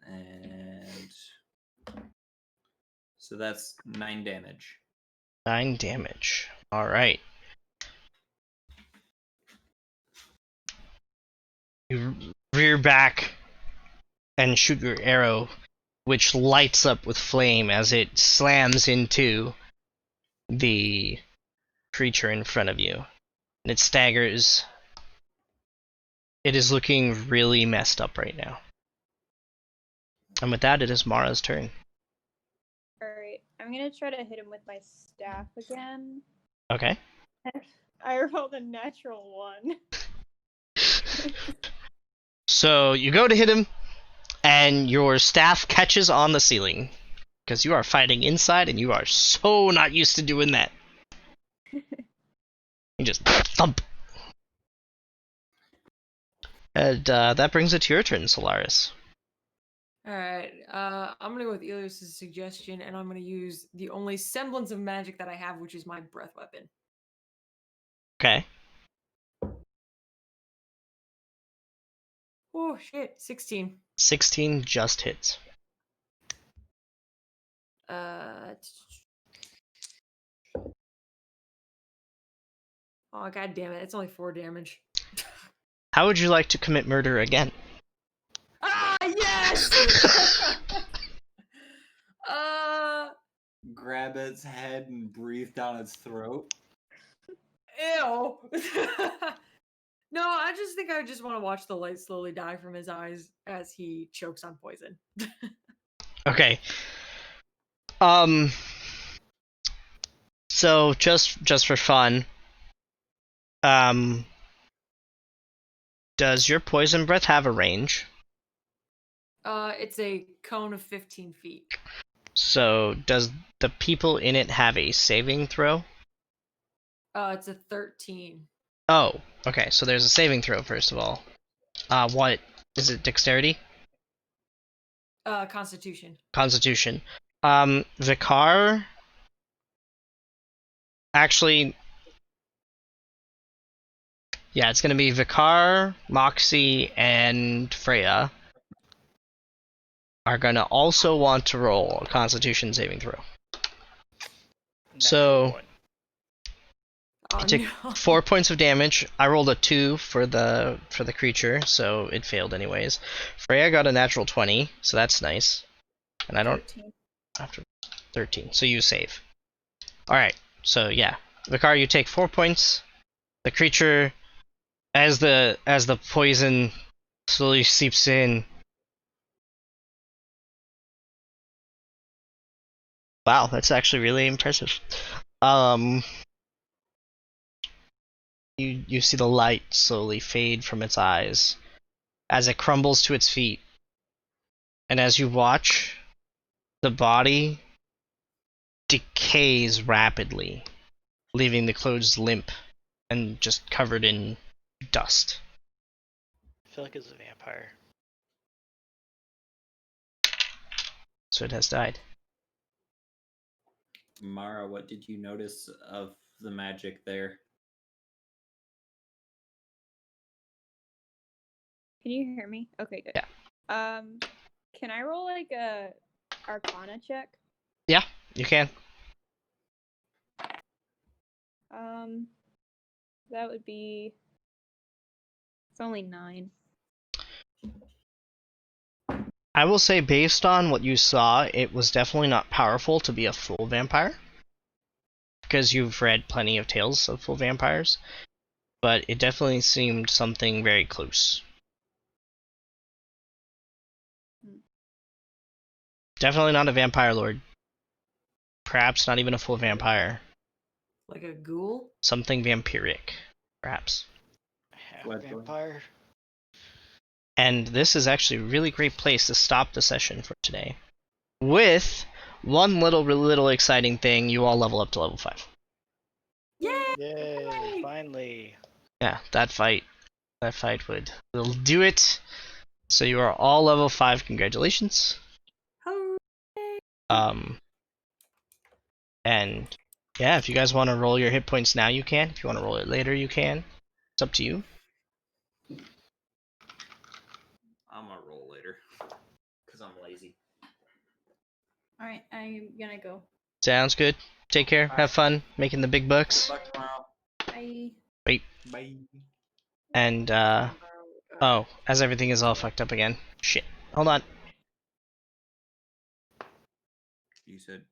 And so that's 9 damage. 9 damage. Alright. You rear back and shoot your arrow, which lights up with flame as it slams into the creature in front of you. And it staggers. It is looking really messed up right now. And with that, it is Mara's turn. Alright, I'm gonna try to hit him with my staff again. Okay. I rolled a natural 1. So you go to hit him, and your staff catches on the ceiling. Because you are fighting inside, and you are so not used to doing that. You just thump. And that brings it to your turn, Solaris. Alright, I'm gonna go with Ilios' suggestion, and I'm gonna use the only semblance of magic that I have, which is my breath weapon. Okay. Oh shit, 16. 16 just hits. Oh god damn it, it's only 4 damage. How would you like to commit murder again? Ah, yes! Grab its head and breathe down its throat. Ew. No, I just think I just want to watch the light slowly die from his eyes as he chokes on poison. Okay. So just for fun, does your poison breath have a range? It's a cone of 15 feet. So does the people in it have a saving throw? It's a 13. Oh, okay. So there's a saving throw first of all. What is it? Dexterity? Constitution. Constitution. Vicar. Actually, yeah, it's gonna be Vicar, Moxie, and Freya are gonna also want to roll a Constitution saving throw. So- Natural one. Oh, You took no. 4 points of damage. I rolled a 2 for the creature, so it failed anyways. Freya got a natural 20, so that's nice. And I don't 13. after 13, so you save. All right, so yeah, Vicar, you take 4 points. The creature, as the poison slowly seeps in. Wow, that's actually really impressive. You see the light slowly fade from its eyes as it crumbles to its feet. And as you watch, the body decays rapidly, leaving the clothes limp and just covered in dust. I feel like it's a vampire. So it has died. Mara, what did you notice of the magic there? Can you hear me? Okay, good. Yeah. Can I roll like a Arcana check? Yeah, you can. That would be. It's only 9. I will say, based on what you saw, it was definitely not powerful to be a full vampire. Because you've read plenty of tales of full vampires. But it definitely seemed something very close. Definitely not a vampire lord. Perhaps not even a full vampire. Like a ghoul? Something vampiric, perhaps. Half What? vampire. And this is actually a really great place to stop the session for today. With one little exciting thing, you all level up to level 5. Yeah. Yay! Finally. Yeah, that fight will do it. So you are all level 5. Congratulations. And yeah, if you guys want to roll your hit points now, you can. If you want to roll it later, you can. It's up to you. I'm gonna roll later. Because I'm lazy. Alright, I'm gonna go. Sounds good. Take care. Have fun making the big bucks. Good luck tomorrow. Bye. Bye. And oh, as everything is all fucked up again. Shit. Hold on. You said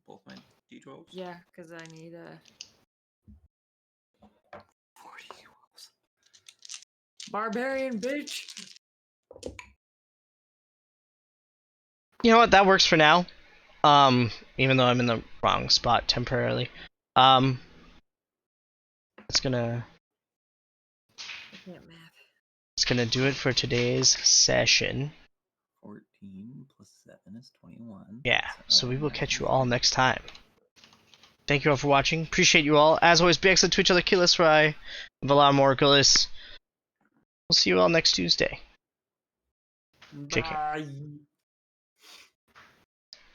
both my D12s? Yeah, because I need 40 rolls. Barbarian bitch. You know what? That works for now. Even though I'm in the wrong spot temporarily. It's gonna I can't math. do it for today's session. 14 plus 7 is 21. Yeah, so we will catch you all next time. Thank you all for watching. Appreciate you all. As always, be excellent to each other. Kill us, Rai. Valar Morghulis. We'll see you all next Tuesday. Take care. Bye.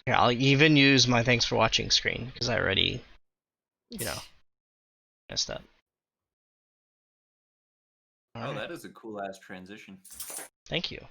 Yeah, I'll even use my thanks for watching screen because I already, messed up. Oh, Alright. that is a cool ass transition. Thank you.